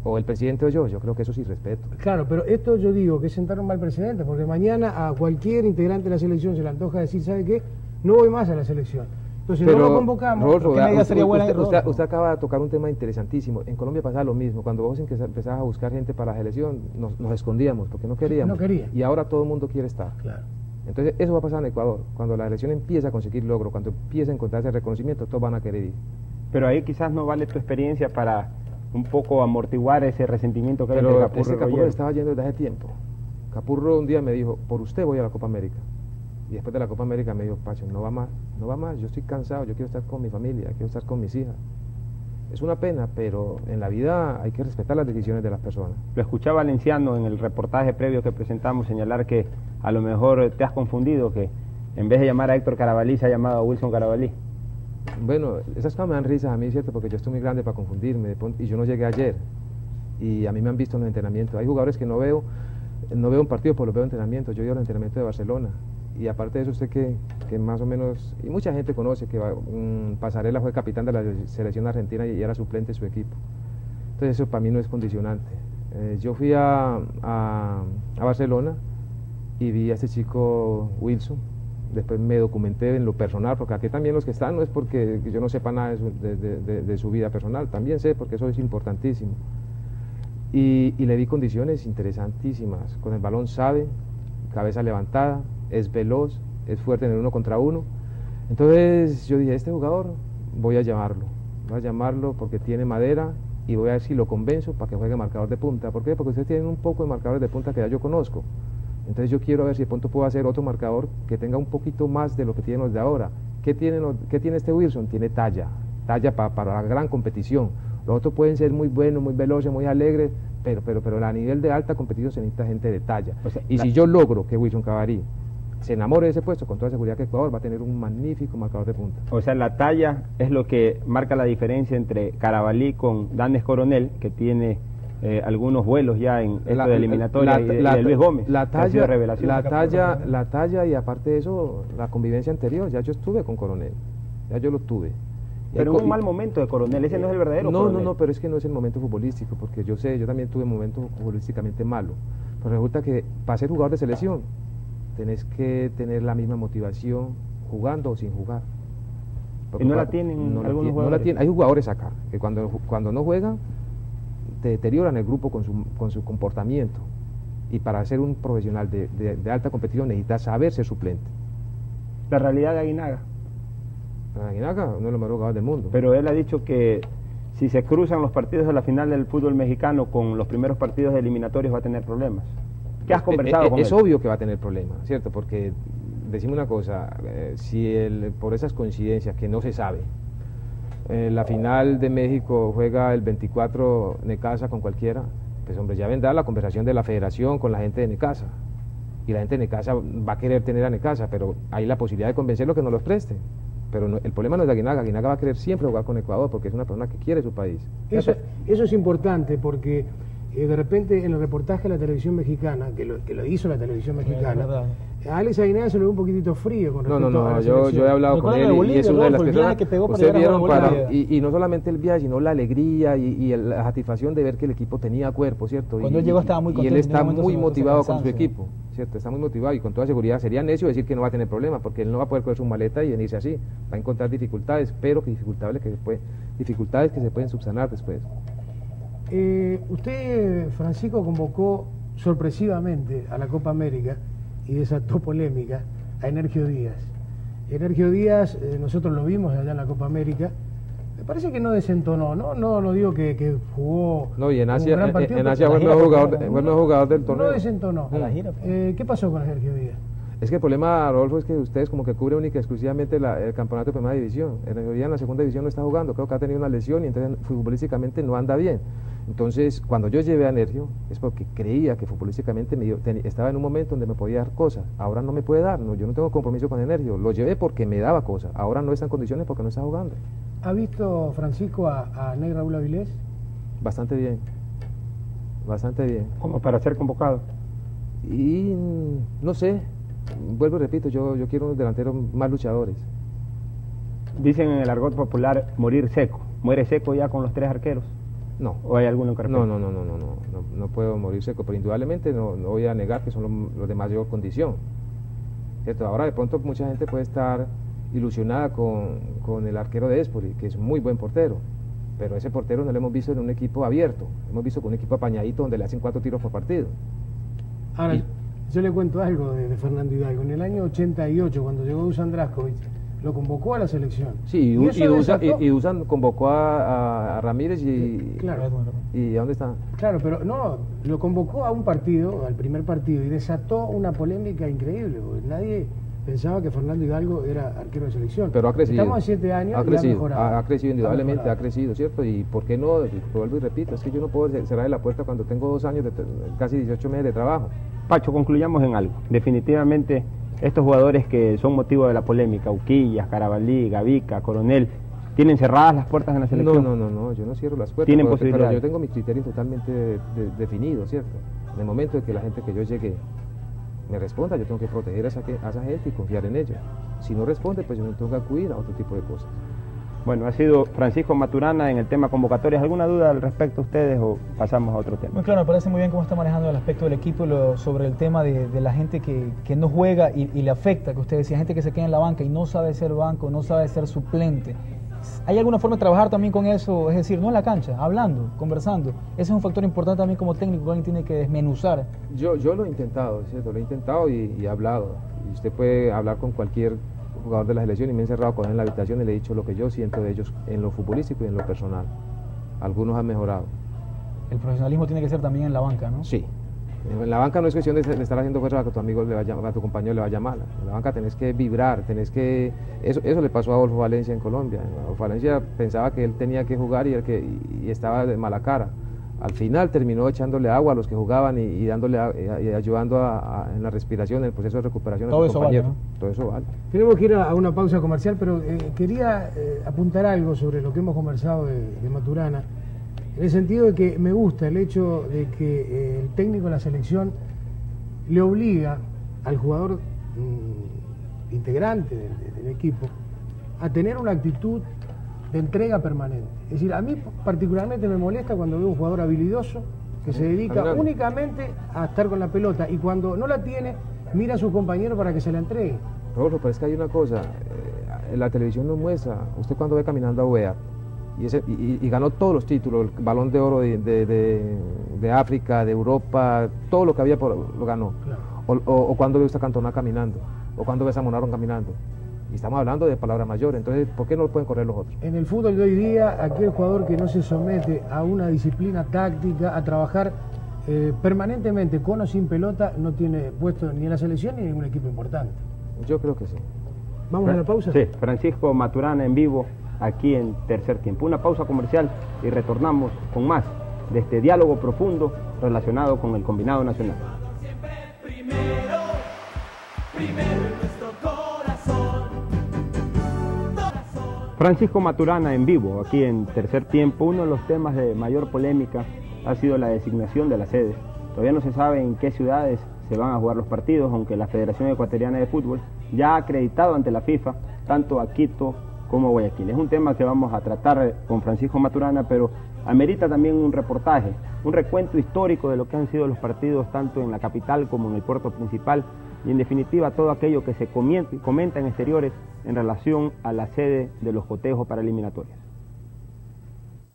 O el presidente o yo creo que eso es irrespeto. Claro, pero esto yo digo que es sentar un mal precedente, porque mañana a cualquier integrante de la selección se le antoja decir: ¿sabe qué? No voy más a la selección. Entonces, si no lo convocamos, Rodolfo, ¿qué medida sería buena? usted acaba de tocar un tema interesantísimo. En Colombia pasaba lo mismo. Cuando vos empezabas a buscar gente para la selección, nos escondíamos porque no queríamos. No quería. Y ahora todo el mundo quiere estar. Claro. Entonces, eso va a pasar en Ecuador. Cuando la selección empieza a conseguir logro, cuando empieza a encontrar ese reconocimiento, todos van a querer ir. Pero ahí quizás no vale tu experiencia para un poco amortiguar ese resentimiento que hay entre Pero Capurro y Capurro Rollero. estaba yendo desde hace tiempo. Capurro un día me dijo, por usted voy a la Copa América. Y después de la Copa América me dijo, Pacho, no va más, yo estoy cansado, yo quiero estar con mi familia, quiero estar con mis hijas. Es una pena, pero en la vida hay que respetar las decisiones de las personas. Lo escuchaba Valenciano en el reportaje previo que presentamos señalar que a lo mejor te has confundido, que en vez de llamar a Héctor Carabalí se ha llamado a Wilson Carabalí. Bueno, esas cosas me dan risas a mí, ¿cierto? Porque yo estoy muy grande para confundirme, y yo no llegué ayer. Y a mí me han visto en los entrenamientos. Hay jugadores que no veo un partido, pero los veo en entrenamientos. Yo he ido al entrenamiento de Barcelona. Y aparte de eso, usted que más o menos, y mucha gente conoce que Pasarela fue capitán de la selección argentina y era suplente de su equipo. Entonces eso para mí no es condicionante. Yo fui a Barcelona y vi a este chico Wilson. Después me documenté en lo personal, porque aquí también los que están no es porque yo no sepa nada de su vida personal, también sé porque eso es importantísimo. Y le vi condiciones interesantísimas. Con el balón sabe, cabeza levantada, es veloz, es fuerte en el 1 contra 1. Entonces yo dije, este jugador voy a llamarlo porque tiene madera y voy a ver si lo convenzo para que juegue marcador de punta. ¿Por qué? Porque ustedes tienen un poco de marcadores de punta que ya yo conozco. Entonces yo quiero ver si de pronto puedo hacer otro marcador que tenga un poquito más de lo que tienen los de ahora. ¿Qué tiene este Wilson? Tiene talla para la gran competición. Los otros pueden ser muy buenos, muy veloces, muy alegres, pero a nivel de alta competición se necesita gente de talla. O sea, si yo logro que Wilson Carabalí se enamore de ese puesto, con toda seguridad que Ecuador va a tener un magnífico marcador de punta. O sea, la talla es lo que marca la diferencia entre Carabalí con Danes Coronel, que tiene algunos vuelos ya en esto de eliminatoria, y de Luis Gómez. La talla y aparte de eso, la convivencia anterior. Ya yo estuve con Coronel, ya yo lo tuve. Pero en un mal momento de Coronel, ese no es el verdadero Coronel. No, pero es que no es el momento futbolístico, porque yo también tuve momentos futbolísticamente malos. Pero resulta que para ser jugador de selección, tenés que tener la misma motivación jugando o sin jugar. Porque ¿y no la tienen algunos jugadores? Hay jugadores acá que cuando no juegan te deterioran el grupo con su comportamiento. Y para ser un profesional de alta competición necesitas saber ser suplente. La realidad de Aguinaga. Aguinaga, uno de los mejores jugadores del mundo. Pero él ha dicho que si se cruzan los partidos de la final del fútbol mexicano con los primeros partidos eliminatorios va a tener problemas. ¿Qué has conversado con él? Es obvio que va a tener problemas, ¿cierto? Porque, decime una cosa, si por esas coincidencias que no se sabe, la final de México juega el 24 Necaxa con cualquiera, pues hombre, ya vendrá la conversación de la federación con la gente de Necaxa. Y la gente de Necaxa va a querer tener a Necaxa, pero hay la posibilidad de convencerlo que nos los preste. Pero el problema no es de Aguinaga va a querer siempre jugar con Ecuador porque es una persona que quiere su país. Eso es importante porque de repente en el reportaje de la televisión mexicana, que lo hizo la televisión mexicana, a Alex Aguinaga se lo ve un poquitito frío con respecto a la selección. Yo he hablado con él Bolivia, y es una de las personas que pegó ustedes vieron y no solamente el viaje, sino la alegría y la satisfacción de ver que el equipo tenía cuerpo, ¿cierto? Cuando él llegó estaba muy contento. Y él está muy motivado con su equipo, ¿cierto? Está muy motivado y con toda seguridad sería necio decir que no va a tener problemas porque él no va a poder coger su maleta y venirse así. Va a encontrar dificultades, pero que dificultades que se pueden subsanar después. Usted, Francisco, convocó sorpresivamente a la Copa América y desató polémica a Energio Díaz. Energio Díaz, nosotros lo vimos allá en la Copa América, me parece que no desentonó, no digo que jugó y en Asia, un gran partido, en Asia fue el mejor jugador del torneo. No desentonó. ¿Qué pasó con Energio Díaz? Es que el problema, Rodolfo, es que ustedes como que cubren única y exclusivamente el campeonato de primera división. En la segunda división no está jugando, creo que ha tenido una lesión y entonces futbolísticamente no anda bien. Entonces, cuando yo llevé a Nergio, es porque creía que futbolísticamente estaba en un momento donde me podía dar cosas. Ahora no me puede dar, yo no tengo compromiso con Nergio. Lo llevé porque me daba cosas. Ahora no está en condiciones porque no está jugando. ¿Ha visto, Francisco, a Ney Raúl Avilés? Bastante bien. Bastante bien. ¿Como para ser convocado? Y no sé, vuelvo y repito, yo quiero unos delanteros más luchadores. Dicen en el argot popular morir seco. ¿Muere seco ya con los tres arqueros? No. ¿O hay alguno que repite? No puedo morir seco, pero indudablemente no voy a negar que son los de mayor condición, ¿cierto? Ahora de pronto mucha gente puede estar ilusionada con el arquero de Espoli, que es muy buen portero, pero ese portero no lo hemos visto en un equipo abierto, hemos visto con un equipo apañadito donde le hacen 4 tiros por partido. Ahora, yo le cuento algo de Fernando Hidalgo. En el año 88, cuando llegó Dusan Drašković, lo convocó a la selección. Sí, y Dusan convocó a Ramírez y... Claro. ¿Y a dónde está? Claro, pero no, lo convocó a un partido, al primer partido, y desató una polémica increíble, porque nadie pensaba que Fernando Hidalgo era arquero de selección. Pero ha crecido. Estamos a 7 años ha crecido, y ha mejorado. Ha crecido, indudablemente ha crecido, ¿cierto? Y ¿por qué no? Lo vuelvo y repito, es que yo no puedo cerrar la puerta cuando tengo 2 años, casi 18 meses de trabajo. Pacho, concluyamos en algo. Definitivamente, estos jugadores que son motivo de la polémica, Uquillas, Carabalí, Gavica, Coronel, ¿tienen cerradas las puertas en la selección? No, yo no cierro las puertas. ¿Tienen posibilidades? Pero yo tengo mis criterios totalmente definidos, ¿cierto? En el momento de que la gente que yo llegue me responda, yo tengo que proteger a esa gente y confiar en ellos. Si no responde, pues yo me tengo que acudir a otro tipo de cosas. Bueno, ha sido Francisco Maturana en el tema convocatorias. ¿Alguna duda al respecto a ustedes o pasamos a otro tema? Muy claro, me parece muy bien cómo está manejando el aspecto del equipo sobre el tema de la gente que no juega y le afecta, que usted decía, gente que se queda en la banca y no sabe ser banco, no sabe ser suplente. ¿Hay alguna forma de trabajar también con eso? Es decir, no en la cancha, hablando, conversando. Ese es un factor importante también como técnico que alguien tiene que desmenuzar. Yo lo he intentado, ¿cierto? Lo he intentado y he hablado. Y usted puede hablar con cualquier jugador de la selección y me he encerrado con él en la habitación y le he dicho lo que yo siento de ellos en lo futbolístico y en lo personal. Algunos han mejorado. El profesionalismo tiene que ser también en la banca, ¿no? Sí. En la banca no es cuestión de estar haciendo fuerza a que tu amigo a tu compañero le vaya mal. En la banca tenés que vibrar, eso le pasó a Adolfo Valencia en Colombia. Adolfo Valencia pensaba que él tenía que jugar y estaba de mala cara. Al final terminó echándole agua a los que jugaban y ayudando en la respiración, en el proceso de recuperación de sus compañeros. Vale, ¿no? Todo eso vale. Tenemos que ir a una pausa comercial, pero quería apuntar algo sobre lo que hemos conversado de Maturana, en el sentido de que me gusta el hecho de que el técnico de la selección le obliga al jugador integrante del equipo a tener una actitud de entrega permanente. Es decir, a mí particularmente me molesta cuando veo un jugador habilidoso que se dedica únicamente a estar con la pelota y cuando no la tiene, mira a sus compañeros para que se la entregue. Rodolfo, pero es que hay una cosa, la televisión nos muestra, usted cuando ve caminando a Weah, y ganó todos los títulos, el Balón de Oro de África, de Europa, todo lo que había lo ganó. Claro. O cuando ve usted a Cantona caminando, o cuando ve a Monaron caminando. Y estamos hablando de palabra mayor, entonces, ¿por qué no lo pueden correr los otros? En el fútbol de hoy día, aquel jugador que no se somete a una disciplina táctica, a trabajar permanentemente con o sin pelota, no tiene puesto ni en la selección ni en ningún equipo importante. Yo creo que sí. ¿Vamos a la pausa? Sí, Francisco Maturana en vivo, aquí en Tercer Tiempo. Una pausa comercial y retornamos con más de este diálogo profundo relacionado con el combinado nacional. Primero en nuestro corazón. Francisco Maturana en vivo, aquí en Tercer Tiempo. Uno de los temas de mayor polémica ha sido la designación de las sedes. Todavía no se sabe en qué ciudades se van a jugar los partidos, aunque la Federación Ecuatoriana de Fútbol ya ha acreditado ante la FIFA tanto a Quito como a Guayaquil. Es un tema que vamos a tratar con Francisco Maturana, pero amerita también un reportaje, un recuento histórico de lo que han sido los partidos tanto en la capital como en el puerto principal y en definitiva todo aquello que se comenta en exteriores en relación a la sede de los cotejos para eliminatorias.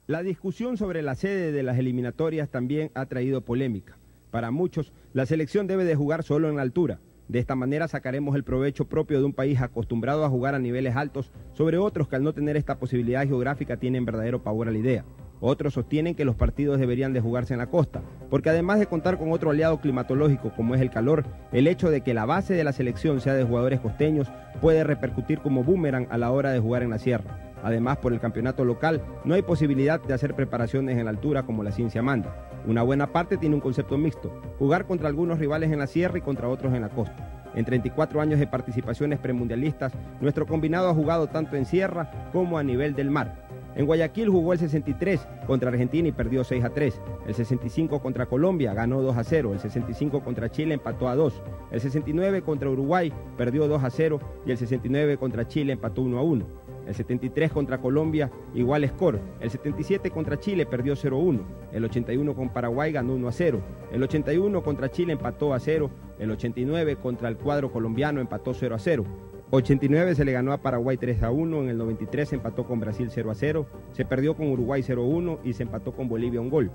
La discusión sobre la sede de las eliminatorias también ha traído polémica. Para muchos, la selección debe de jugar solo en la altura. De esta manera sacaremos el provecho propio de un país acostumbrado a jugar a niveles altos sobre otros que al no tener esta posibilidad geográfica tienen verdadero pavor a la idea. Otros sostienen que los partidos deberían de jugarse en la costa, porque además de contar con otro aliado climatológico como es el calor, el hecho de que la base de la selección sea de jugadores costeños puede repercutir como boomerang a la hora de jugar en la sierra. Además, por el campeonato local, no hay posibilidad de hacer preparaciones en la altura como la ciencia manda. Una buena parte tiene un concepto mixto, jugar contra algunos rivales en la sierra y contra otros en la costa. En 34 años de participaciones premundialistas, nuestro combinado ha jugado tanto en sierra como a nivel del mar. En Guayaquil jugó el 63 contra Argentina y perdió 6-3. El 65 contra Colombia ganó 2-0. El 65 contra Chile empató a 2. El 69 contra Uruguay perdió 2-0 y el 69 contra Chile empató 1-1. El 73 contra Colombia, igual score. El 77 contra Chile perdió 0-1. El 81 con Paraguay ganó 1-0. El 81 contra Chile empató a 0. El 89 contra el cuadro colombiano empató 0-0. 89 se le ganó a Paraguay 3-1, en el 93 se empató con Brasil 0-0, se perdió con Uruguay 0-1 y se empató con Bolivia 1 gol.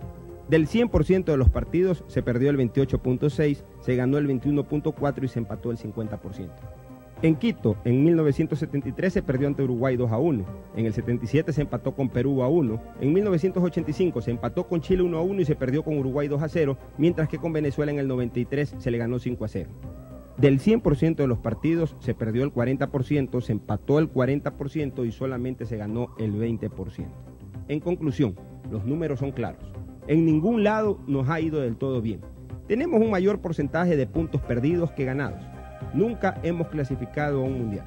Del 100% de los partidos se perdió el 28.6, se ganó el 21.4 y se empató el 50%. En Quito, en 1973 se perdió ante Uruguay 2-1, en el 77 se empató con Perú 1-1, en 1985 se empató con Chile 1-1 y se perdió con Uruguay 2-0, mientras que con Venezuela en el 93 se le ganó 5-0. Del 100% de los partidos se perdió el 40%, se empató el 40% y solamente se ganó el 20%. En conclusión, los números son claros. En ningún lado nos ha ido del todo bien. Tenemos un mayor porcentaje de puntos perdidos que ganados. Nunca hemos clasificado a un mundial.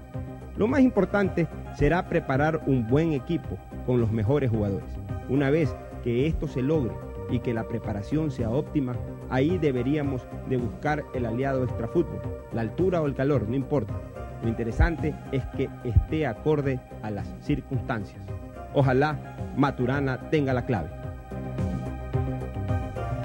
Lo más importante será preparar un buen equipo con los mejores jugadores. Una vez que esto se logre y que la preparación sea óptima, ahí deberíamos de buscar el aliado extrafútbol. La altura o el calor, no importa. Lo interesante es que esté acorde a las circunstancias. Ojalá Maturana tenga la clave.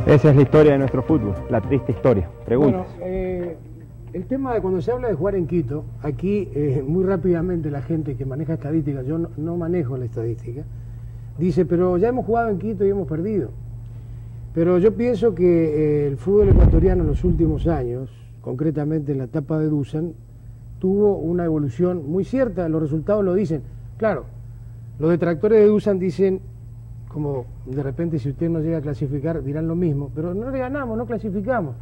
Esa es la historia de nuestro fútbol, la triste historia. Preguntas. Bueno, el tema de cuando se habla de jugar en Quito, aquí muy rápidamente la gente que maneja estadísticas, yo no manejo la estadística, dice, pero ya hemos jugado en Quito y hemos perdido. Pero yo pienso que el fútbol ecuatoriano en los últimos años, concretamente en la etapa de Dusan, tuvo una evolución muy cierta, los resultados lo dicen. Claro, los detractores de Dusan dicen, como de repente si usted no llega a clasificar dirán lo mismo, pero no le ganamos, no clasificamos.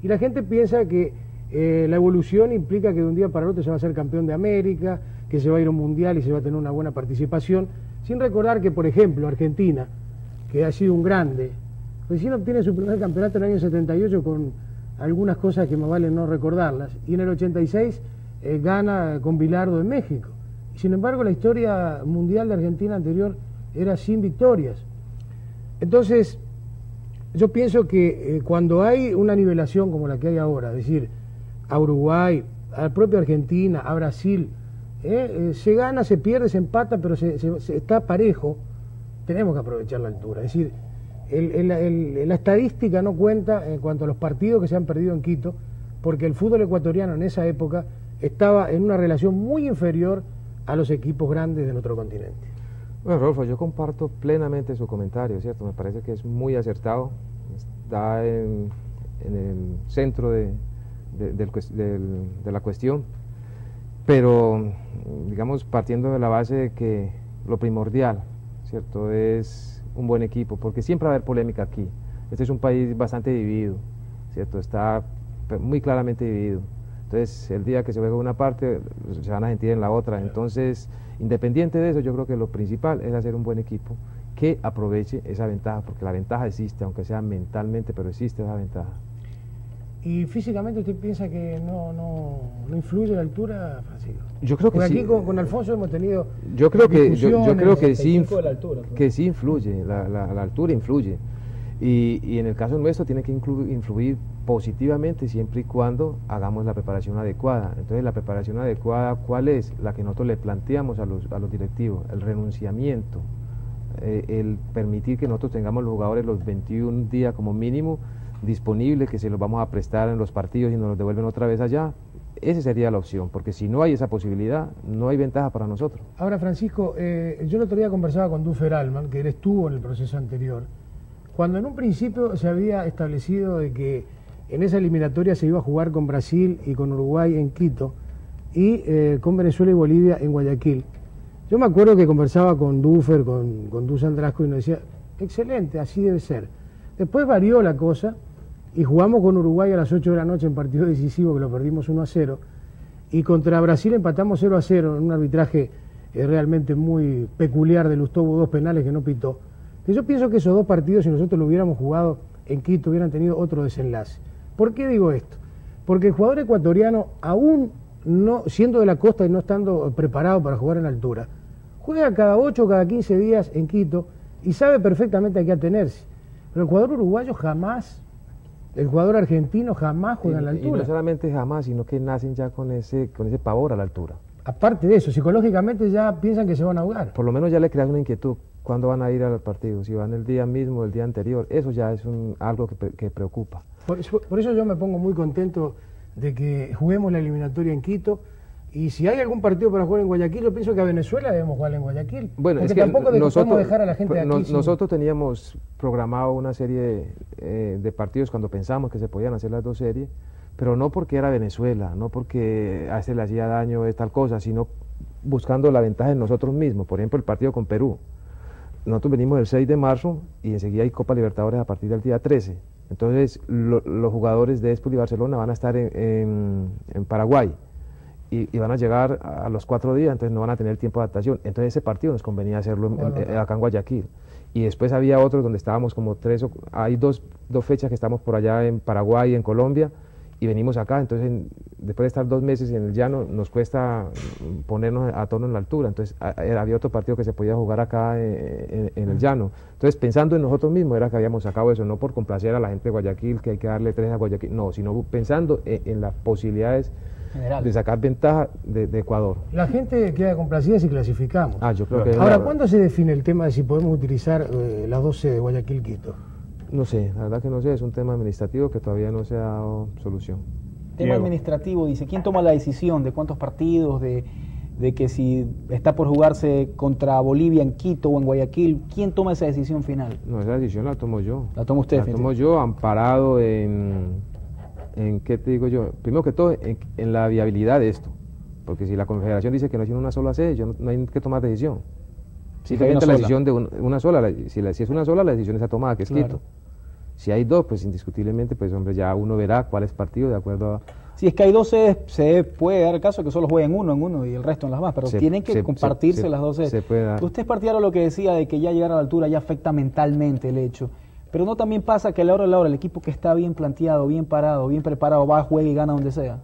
Y la gente piensa que la evolución implica que de un día para el otro se va a ser campeón de América, que se va a ir a un mundial y se va a tener una buena participación, sin recordar que, por ejemplo, Argentina, que ha sido un grande, recién obtiene su primer campeonato en el año 78 con algunas cosas que más vale no recordarlas, y en el 86 gana con Bilardo en México. Y sin embargo, la historia mundial de Argentina anterior era sin victorias. Entonces, yo pienso que cuando hay una nivelación como la que hay ahora, es decir, a Uruguay, a la propia Argentina, a Brasil, se gana, se pierde, se empata, pero se está parejo, tenemos que aprovechar la altura. Es decir, la estadística no cuenta en cuanto a los partidos que se han perdido en Quito, porque el fútbol ecuatoriano en esa época estaba en una relación muy inferior a los equipos grandes de nuestro continente. Bueno, Rodolfo, yo comparto plenamente su comentario, ¿cierto? Me parece que es muy acertado, está en el centro de la cuestión, pero digamos partiendo de la base de que lo primordial, ¿cierto?, es un buen equipo, porque siempre va a haber polémica aquí. Este es un país bastante dividido, ¿cierto? Está muy claramente dividido. Entonces, el día que se juega una parte, se van a sentir en la otra. Entonces, independiente de eso, yo creo que lo principal es hacer un buen equipo que aproveche esa ventaja, porque la ventaja existe, aunque sea mentalmente, pero existe esa ventaja. ¿Y físicamente usted piensa que no influye la altura, Francisco? Yo creo que porque sí. Aquí con Alfonso hemos tenido yo creo que sí, altura, que sí influye, la altura influye. Y en el caso nuestro tiene que influir positivamente siempre y cuando hagamos la preparación adecuada. Entonces, la preparación adecuada, ¿cuál es? La que nosotros le planteamos a los directivos, el renunciamiento, el permitir que nosotros tengamos los jugadores los 21 días como mínimo disponibles, que se los vamos a prestar en los partidos y nos los devuelven otra vez allá. Esa sería la opción, porque si no hay esa posibilidad, no hay ventaja para nosotros. Ahora, Francisco, yo el otro día conversaba con Dufer Alman, que él estuvo en el proceso anterior, cuando en un principio se había establecido de que en esa eliminatoria se iba a jugar con Brasil y con Uruguay en Quito y con Venezuela y Bolivia en Guayaquil. Yo me acuerdo que conversaba con Dufer, con Dusan Drasco y nos decía, excelente, así debe ser. Después varió la cosa y jugamos con Uruguay a las 8 de la noche en partido decisivo que lo perdimos 1-0 y contra Brasil empatamos 0-0 en un arbitraje realmente muy peculiar de Lustó, hubo 2 penales que no pitó. Yo pienso que esos 2 partidos, si nosotros lo hubiéramos jugado en Quito, hubieran tenido otro desenlace. ¿Por qué digo esto? Porque el jugador ecuatoriano, aún no siendo de la costa y no estando preparado para jugar en altura, juega cada 8 o cada 15 días en Quito y sabe perfectamente a qué atenerse. Pero el jugador uruguayo jamás, el jugador argentino jamás juega en la altura. Y no solamente jamás, sino que nacen ya con ese pavor a la altura. Aparte de eso, psicológicamente ya piensan que se van a ahogar. Por lo menos ya le creas una inquietud. ¿Cuándo van a ir al partido? Si van el día mismo o el día anterior. Eso ya es algo que preocupa. Por eso yo me pongo muy contento de que juguemos la eliminatoria en Quito Y si hay algún partido para jugar en Guayaquil, yo pienso que a Venezuela debemos jugar en Guayaquil. Bueno, porque es que tampoco podemos dejar a la gente de aquí. Nosotros teníamos programado una serie de partidos cuando pensamos que se podían hacer las dos series, pero no porque era Venezuela, no porque a este le hacía daño tal cosa, sino buscando la ventaja en nosotros mismos. Por ejemplo, el partido con Perú. Nosotros venimos el 6 de marzo y enseguida hay Copa Libertadores a partir del día 13. Entonces, los jugadores de Espoli y Barcelona van a estar en Paraguay. Y van a llegar a los 4 días, entonces no van a tener tiempo de adaptación. Entonces ese partido nos convenía hacerlo acá en Guayaquil. Y después había otros donde estábamos como hay dos fechas que estamos por allá en Paraguay y en Colombia, y venimos acá. Entonces después de estar 2 meses en el llano, nos cuesta ponernos a tono en la altura. Entonces había otro partido que se podía jugar acá en el llano. Entonces pensando en nosotros mismos era que habíamos sacado eso, no por complacer a la gente de Guayaquil, que hay que darle 3 a Guayaquil, no, sino pensando en las posibilidades de sacar ventaja de Ecuador. La gente queda complacida si clasificamos. Yo creo que ahora, ¿cuándo se define el tema de si podemos utilizar las 12 de Guayaquil-Quito? No sé, la verdad que no sé, es un tema administrativo que todavía no se ha dado solución. Tema administrativo, dice, ¿quién toma la decisión de cuántos partidos, de que si está por jugarse contra Bolivia en Quito o en Guayaquil, quién toma esa decisión final? No, esa decisión la tomo yo. ¿La toma usted? La tomo yo, amparado en ¿qué te digo yo? Primero que todo, en la viabilidad de esto. Porque si la Confederación dice que no tiene una sola sede, no hay que tomar decisión. Simplemente la decisión de una sola, si es una sola, la decisión está tomada, que es Quito. Si hay 2, pues indiscutiblemente, pues hombre, ya uno verá cuál es partido de acuerdo a... Si es que hay 2 sedes, se puede dar el caso que solo jueguen uno en uno y el resto en las más, pero tienen que compartirse las 2 sedes. Se puede dar. Usted es partidario de lo que decía de que ya llegar a la altura ya afecta mentalmente el hecho. Pero no también pasa que a la hora el equipo que está bien planteado, bien parado, bien preparado, va, juega y gana donde sea.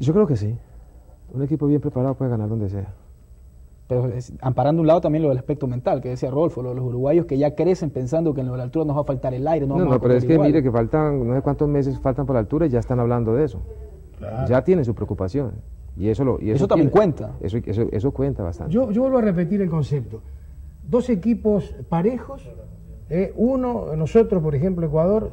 Yo creo que sí. Un equipo bien preparado puede ganar donde sea. Pero amparando un lado también lo del aspecto mental, que decía Rodolfo, lo de los uruguayos que ya crecen pensando que en lo de la altura nos va a faltar el aire. No, pero es que mire que faltan, no sé cuántos meses faltan para la altura y ya están hablando de eso. Claro. Ya tienen su preocupación. Y eso también cuenta. Eso cuenta bastante. Yo vuelvo a repetir el concepto. 2 equipos parejos. Nosotros, por ejemplo, Ecuador,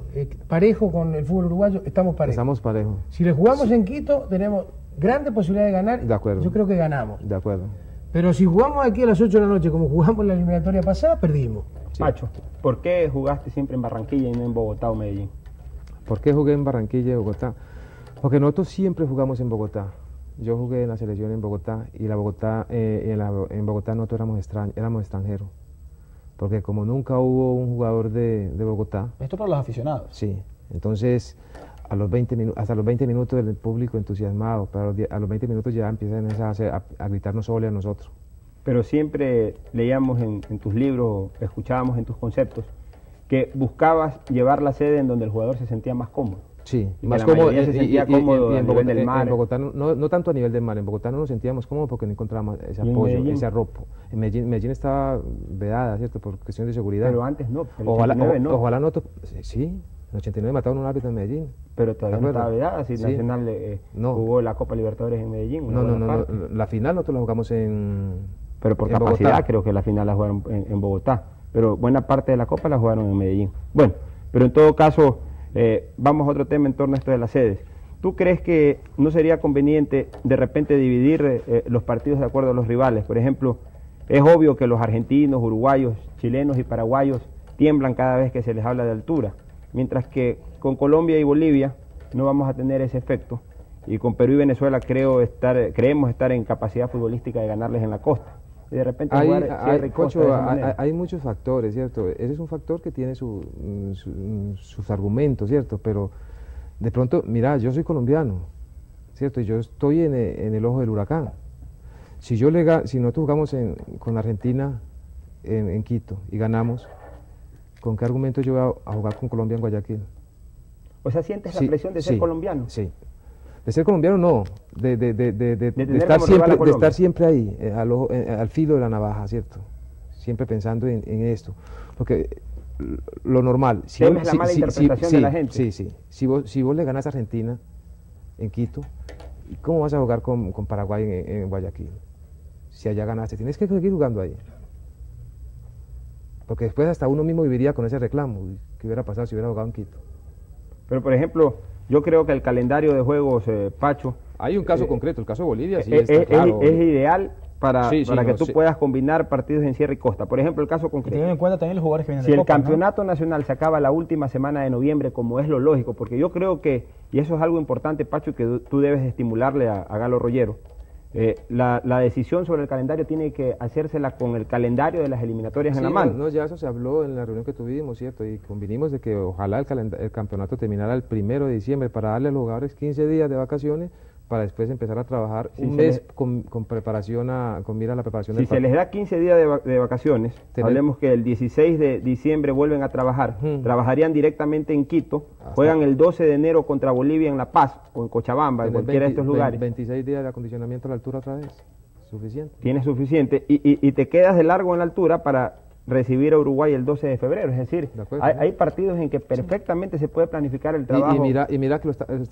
parejo con el fútbol uruguayo, estamos parejos. Estamos parejos. Si le jugamos en Quito, tenemos grandes posibilidades de ganar. De acuerdo. Yo creo que ganamos. De acuerdo. Pero si jugamos aquí a las 8 de la noche, como jugamos en la eliminatoria pasada, perdimos. Sí. Pacho, ¿por qué jugaste siempre en Barranquilla y no en Bogotá o Medellín? ¿Por qué jugué en Barranquilla y Bogotá? Porque nosotros siempre jugamos en Bogotá. Yo jugué en la selección en Bogotá y en Bogotá nosotros éramos extranjeros. Porque como nunca hubo un jugador de Bogotá... Esto para los aficionados. Sí, entonces hasta los 20 minutos del público entusiasmado, pero a los 20 minutos ya empiezan a gritarnos solo a nosotros. Pero siempre leíamos en tus libros, escuchábamos en tus conceptos, que buscabas llevar la sede en donde el jugador se sentía más cómodo. Sí, y más cómodo, se sentía cómodo a nivel del mar. En Bogotá, no tanto a nivel del mar, en Bogotá no nos sentíamos cómodos porque no encontrábamos ese apoyo, ese arropo. En Medellín estaba vedada, ¿cierto?, por cuestión de seguridad. Pero antes no, ojalá no. Sí, en el 89 mataron a un árbitro en Medellín. Pero todavía no estaba vedada, si Nacional jugó la Copa Libertadores en Medellín. No, la final nosotros la jugamos pero por capacidad Bogotá. Creo que la final la jugaron en Bogotá, pero buena parte de la Copa la jugaron en Medellín. Bueno, pero en todo caso... vamos a otro tema en torno a esto de las sedes. ¿Tú crees que no sería conveniente de repente dividir los partidos de acuerdo a los rivales? Por ejemplo, es obvio que los argentinos, uruguayos, chilenos y paraguayos tiemblan cada vez que se les habla de altura, mientras que con Colombia y Bolivia no vamos a tener ese efecto, y con Perú y Venezuela creemos estar en capacidad futbolística de ganarles en la costa. Y de repente hay muchos factores, ¿cierto? Ese es un factor que tiene sus argumentos, ¿cierto? Pero de pronto, mira, yo soy colombiano, ¿cierto? Y yo estoy en el ojo del huracán. Si nosotros jugamos con Argentina en Quito y ganamos, ¿con qué argumento yo voy a jugar con Colombia en Guayaquil? O sea, ¿sientes la presión de ser colombiano? Sí. De ser colombiano no, de estar siempre ahí, al filo de la navaja, ¿cierto? Siempre pensando en esto. Porque lo normal... ¿Temes la mala interpretación de la gente? Sí. Si vos le ganas a Argentina en Quito, ¿cómo vas a jugar con Paraguay en Guayaquil? Si allá ganaste, tienes que seguir jugando ahí. Porque después hasta uno mismo viviría con ese reclamo. ¿Qué hubiera pasado si hubiera jugado en Quito? Pero, por ejemplo... Yo creo que el calendario de juegos, Pacho, Hay un caso concreto, el caso de Bolivia sí está claro. Es ideal para que no, tú puedas combinar partidos en Sierra y Costa. Por ejemplo, el caso concreto. Teniendo en cuenta también los jugadores que vienen Si de el Copa, campeonato nacional se acaba la última semana de noviembre, como es lo lógico, porque yo creo que, y eso es algo importante, Pacho, que tú debes estimularle a Galo Rollero, la decisión sobre el calendario tiene que hacérsela con el calendario de las eliminatorias en la mano. No, ya eso se habló en la reunión que tuvimos, ¿cierto? Y convinimos de que ojalá el campeonato terminara el 1 de diciembre para darle a los jugadores 15 días de vacaciones para después empezar a trabajar un mes con preparación con mira a la preparación del partido. Si se les da 15 días de vacaciones, hablemos que el 16 de diciembre vuelven a trabajar, trabajarían directamente en Quito, juegan el 12 de enero contra Bolivia en La Paz o en Cochabamba, en cualquiera de estos lugares. 26 días de acondicionamiento a la altura otra vez, suficiente. Tienes suficiente y te quedas de largo en la altura para recibir a Uruguay el 12 de febrero, es decir, hay partidos en que perfectamente se puede planificar el trabajo. Y mira que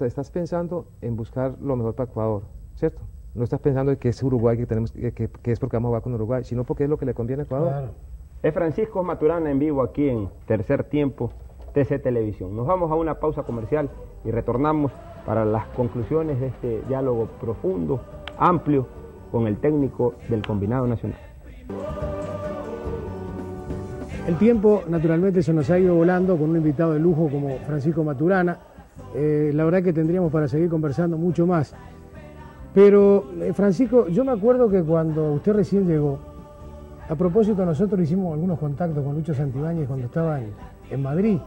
estás pensando en buscar lo mejor para Ecuador, ¿cierto? No estás pensando en que es Uruguay, que es porque vamos a jugar con Uruguay, sino porque es lo que le conviene a Ecuador. Claro. Es Francisco Maturana en vivo aquí en Tercer Tiempo, TC Televisión. Nos vamos a una pausa comercial y retornamos para las conclusiones de este diálogo profundo, amplio, con el técnico del Combinado Nacional. El tiempo naturalmente se nos ha ido volando con un invitado de lujo como Francisco Maturana. La verdad que tendríamos para seguir conversando mucho más. Pero Francisco, yo me acuerdo que cuando usted recién llegó, a propósito nosotros hicimos algunos contactos con Lucho Santibáñez cuando estaba en Madrid,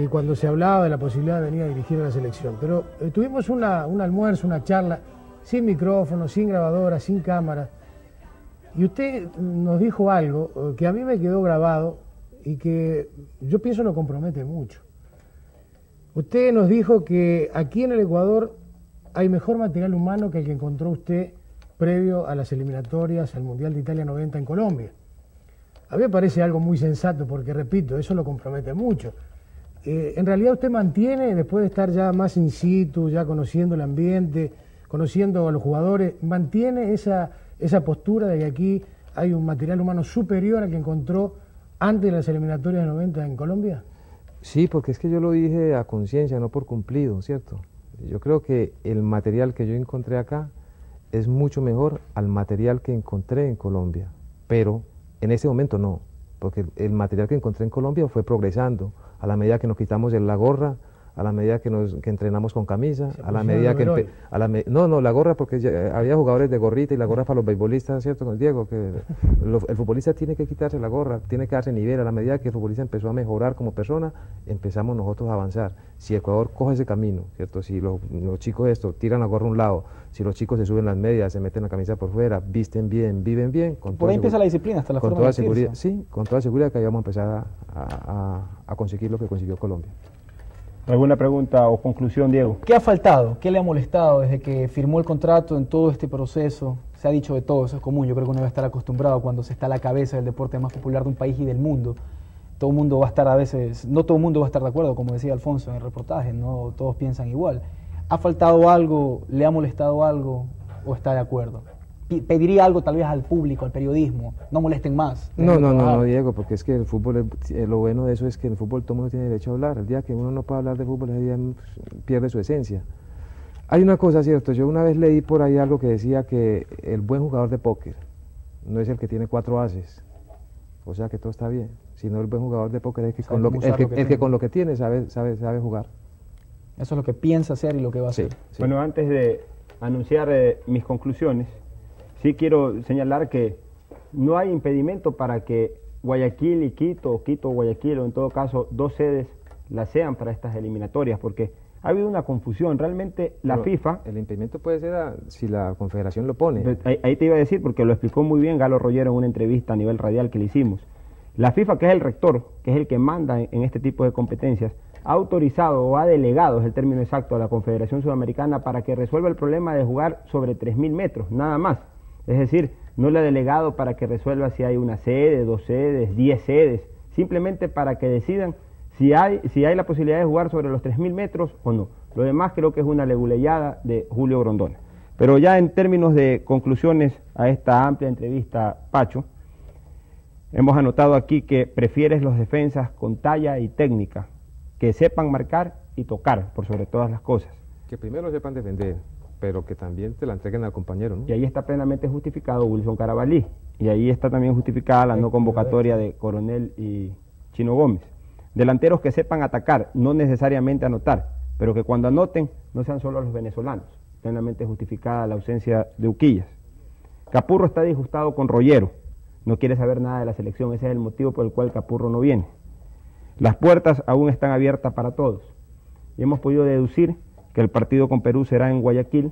cuando se hablaba de la posibilidad de venir a dirigir a la selección. Pero tuvimos un almuerzo, una charla, sin micrófono, sin grabadora, sin cámara. Y usted nos dijo algo que a mí me quedó grabado y que yo pienso lo compromete mucho. Usted nos dijo que aquí en el Ecuador hay mejor material humano que el que encontró usted previo a las eliminatorias al Mundial de Italia 90 en Colombia. A mí me parece algo muy sensato porque, repito, eso lo compromete mucho. En realidad usted mantiene, después de estar ya más in situ, ya conociendo el ambiente, conociendo a los jugadores, mantiene esa postura de que aquí hay un material humano superior al que encontró antes de las eliminatorias de 90 en Colombia? Sí, porque es que yo lo dije a conciencia, no por cumplido, ¿cierto? Yo creo que el material que yo encontré acá es mucho mejor al material que encontré en Colombia, pero en ese momento no, porque el material que encontré en Colombia fue progresando a la medida que nos quitamos la gorra, a la medida que entrenamos con camisa, a la medida que... la gorra, porque había jugadores de gorrita y la gorra para los beisbolistas, ¿cierto? Con el Diego, que el futbolista tiene que quitarse la gorra, tiene que darse nivel. A la medida que el futbolista empezó a mejorar como persona, empezamos nosotros a avanzar. Si Ecuador coge ese camino, ¿cierto? Si los chicos tiran la gorra a un lado, si los chicos se suben las medias, se meten la camisa por fuera, visten bien, viven bien... Por ahí empieza la disciplina, hasta la forma de seguridad. Sí, con toda seguridad que ahí vamos a empezar a conseguir lo que consiguió Colombia. ¿Alguna pregunta o conclusión, Diego? ¿Qué ha faltado? ¿Qué le ha molestado desde que firmó el contrato en todo este proceso? Se ha dicho de todo, eso es común. Yo creo que uno debe estar acostumbrado cuando se está a la cabeza del deporte más popular de un país y del mundo. Todo el mundo va a estar a veces, no todo el mundo va a estar de acuerdo, como decía Alfonso en el reportaje, no todos piensan igual. ¿Ha faltado algo? ¿Le ha molestado algo? ¿O está de acuerdo? Pediría algo tal vez al público, al periodismo, no molesten más. No, Diego, porque es que el fútbol, lo bueno de eso es que en el fútbol todo el mundo tiene derecho a hablar. El día que uno no puede hablar de fútbol, ese día pierde su esencia. Hay una cosa, cierto, yo una vez leí por ahí algo que decía que el buen jugador de póker no es el que tiene 4 ases, o sea que todo está bien, sino el buen jugador de póker es el que con lo que tiene sabe jugar. Eso es lo que piensa hacer y lo que va a hacer. Sí. Bueno, antes de anunciar mis conclusiones, sí quiero señalar que no hay impedimento para que Guayaquil y Quito, o Quito o Guayaquil, o en todo caso 2 sedes las sean para estas eliminatorias, porque ha habido una confusión. Realmente la FIFA... El impedimento puede ser si la Confederación lo pone. Ahí te iba a decir, porque lo explicó muy bien Galo Rollero en una entrevista a nivel radial que le hicimos. La FIFA, que es el rector, que es el que manda en este tipo de competencias, ha autorizado o ha delegado, es el término exacto, a la Confederación Sudamericana para que resuelva el problema de jugar sobre 3.000 metros, nada más. Es decir, no le ha delegado para que resuelva si hay una sede, 2 sedes, 10 sedes, simplemente para que decidan si hay la posibilidad de jugar sobre los 3.000 metros o no. Lo demás creo que es una leguleyada de Julio Grondona. Pero ya en términos de conclusiones a esta amplia entrevista, Pacho, hemos anotado aquí que prefieres los defensas con talla y técnica, que sepan marcar y tocar por sobre todas las cosas. Que primero sepan defender, pero que también te la entreguen al compañero, ¿no? Y ahí está plenamente justificado Wilson Carabalí, y ahí está también justificada la no convocatoria de Coronel y Chino Gómez. Delanteros que sepan atacar, no necesariamente anotar, pero que cuando anoten no sean solo los venezolanos. Plenamente justificada la ausencia de Uquillas. Capurro está disgustado con Rollero, no quiere saber nada de la selección, ese es el motivo por el cual Capurro no viene. Las puertas aún están abiertas para todos, y hemos podido deducir que el partido con Perú será en Guayaquil,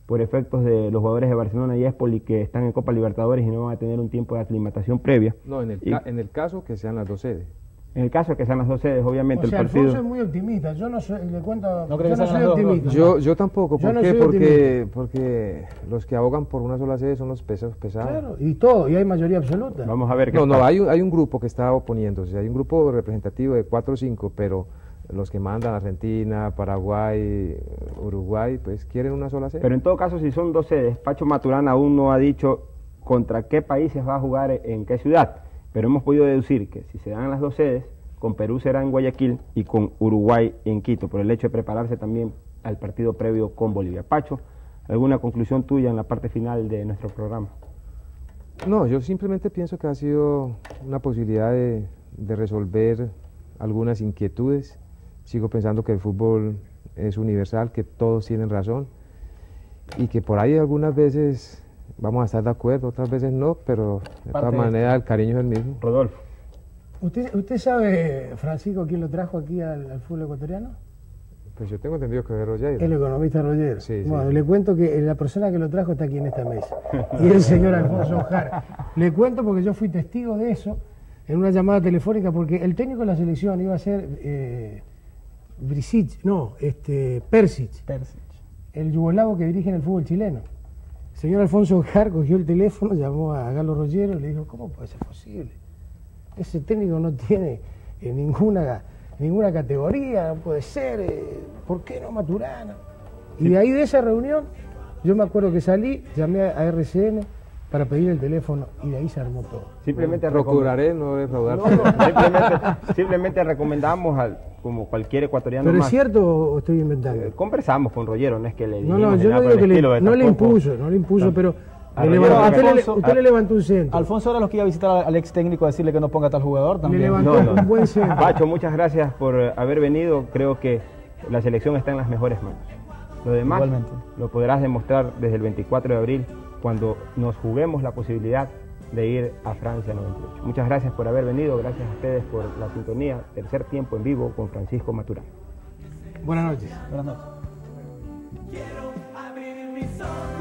por efectos de los jugadores de Barcelona y Espoli que están en Copa Libertadores y no van a tener un tiempo de aclimatación previa. No, en el caso que sean las dos sedes. En el caso de que sean las dos sedes, obviamente O sea, el partido... Alfonso es muy optimista, yo no soy, le cuento, ¿No cree yo que no sean soy las dos? optimista. Yo tampoco, Yo ¿por no qué? soy Porque los que abogan por una sola sede son los pesados. Claro, y todo, y hay mayoría absoluta. Vamos a ver qué No, pasa. hay un grupo que está oponiéndose, hay un grupo representativo de 4 o 5, pero los que mandan Argentina, Paraguay, Uruguay, pues quieren una sola sede. Pero en todo caso, si son dos sedes, Pacho Maturana aún no ha dicho contra qué países va a jugar en qué ciudad, pero hemos podido deducir que si se dan las dos sedes, con Perú será en Guayaquil y con Uruguay en Quito, por el hecho de prepararse también al partido previo con Bolivia. Pacho, ¿alguna conclusión tuya en la parte final de nuestro programa? No, yo simplemente pienso que ha sido una posibilidad de resolver algunas inquietudes. Sigo pensando que el fútbol es universal, que todos tienen razón y que por ahí algunas veces vamos a estar de acuerdo, otras veces no, pero de todas maneras el cariño es el mismo. Rodolfo. ¿Usted sabe, Francisco, quién lo trajo aquí al fútbol ecuatoriano? Pues yo tengo entendido que es Rollero. El economista Rollero. Sí, Bueno, sí. le cuento que la persona que lo trajo está aquí en esta mesa. Y el señor Alfonso Ojara. Le cuento porque yo fui testigo de eso en una llamada telefónica, porque el técnico de la selección iba a ser Persic, el yugoslavo que dirige en el fútbol chileno. El señor Alfonso Ojara cogió el teléfono, llamó a Galo Rollero y le dijo, ¿cómo puede ser posible? Ese técnico no tiene ninguna categoría, no puede ser, ¿por qué no Maturana? Y de ahí de esa reunión, yo me acuerdo que salí, llamé a RCN para pedir el teléfono y de ahí se armó todo. Simplemente Procuraré no defraudar. simplemente recomendamos, como cualquier ecuatoriano ¿Pero más. es cierto o estoy inventando? Conversamos con Rollero, no es que le No, dijimos yo nada no por digo el que estilo, no le tampoco. impuso, pero A le Rollero, levantó, usted Alfonso- le levantó un centro. Alfonso ahora los que iba a visitar al ex técnico a decirle que no ponga tal jugador Le también. levantó un buen centro. Pacho, muchas gracias por haber venido. Creo que la selección está en las mejores manos. Lo demás Igualmente. lo podrás demostrar desde el 24 de abril, cuando nos juguemos la posibilidad de ir a Francia 98. Muchas gracias por haber venido, gracias a ustedes por la sintonía. Tercer tiempo en vivo con Francisco Maturana. Buenas noches. Buenas noches. Quiero abrir mis ojos.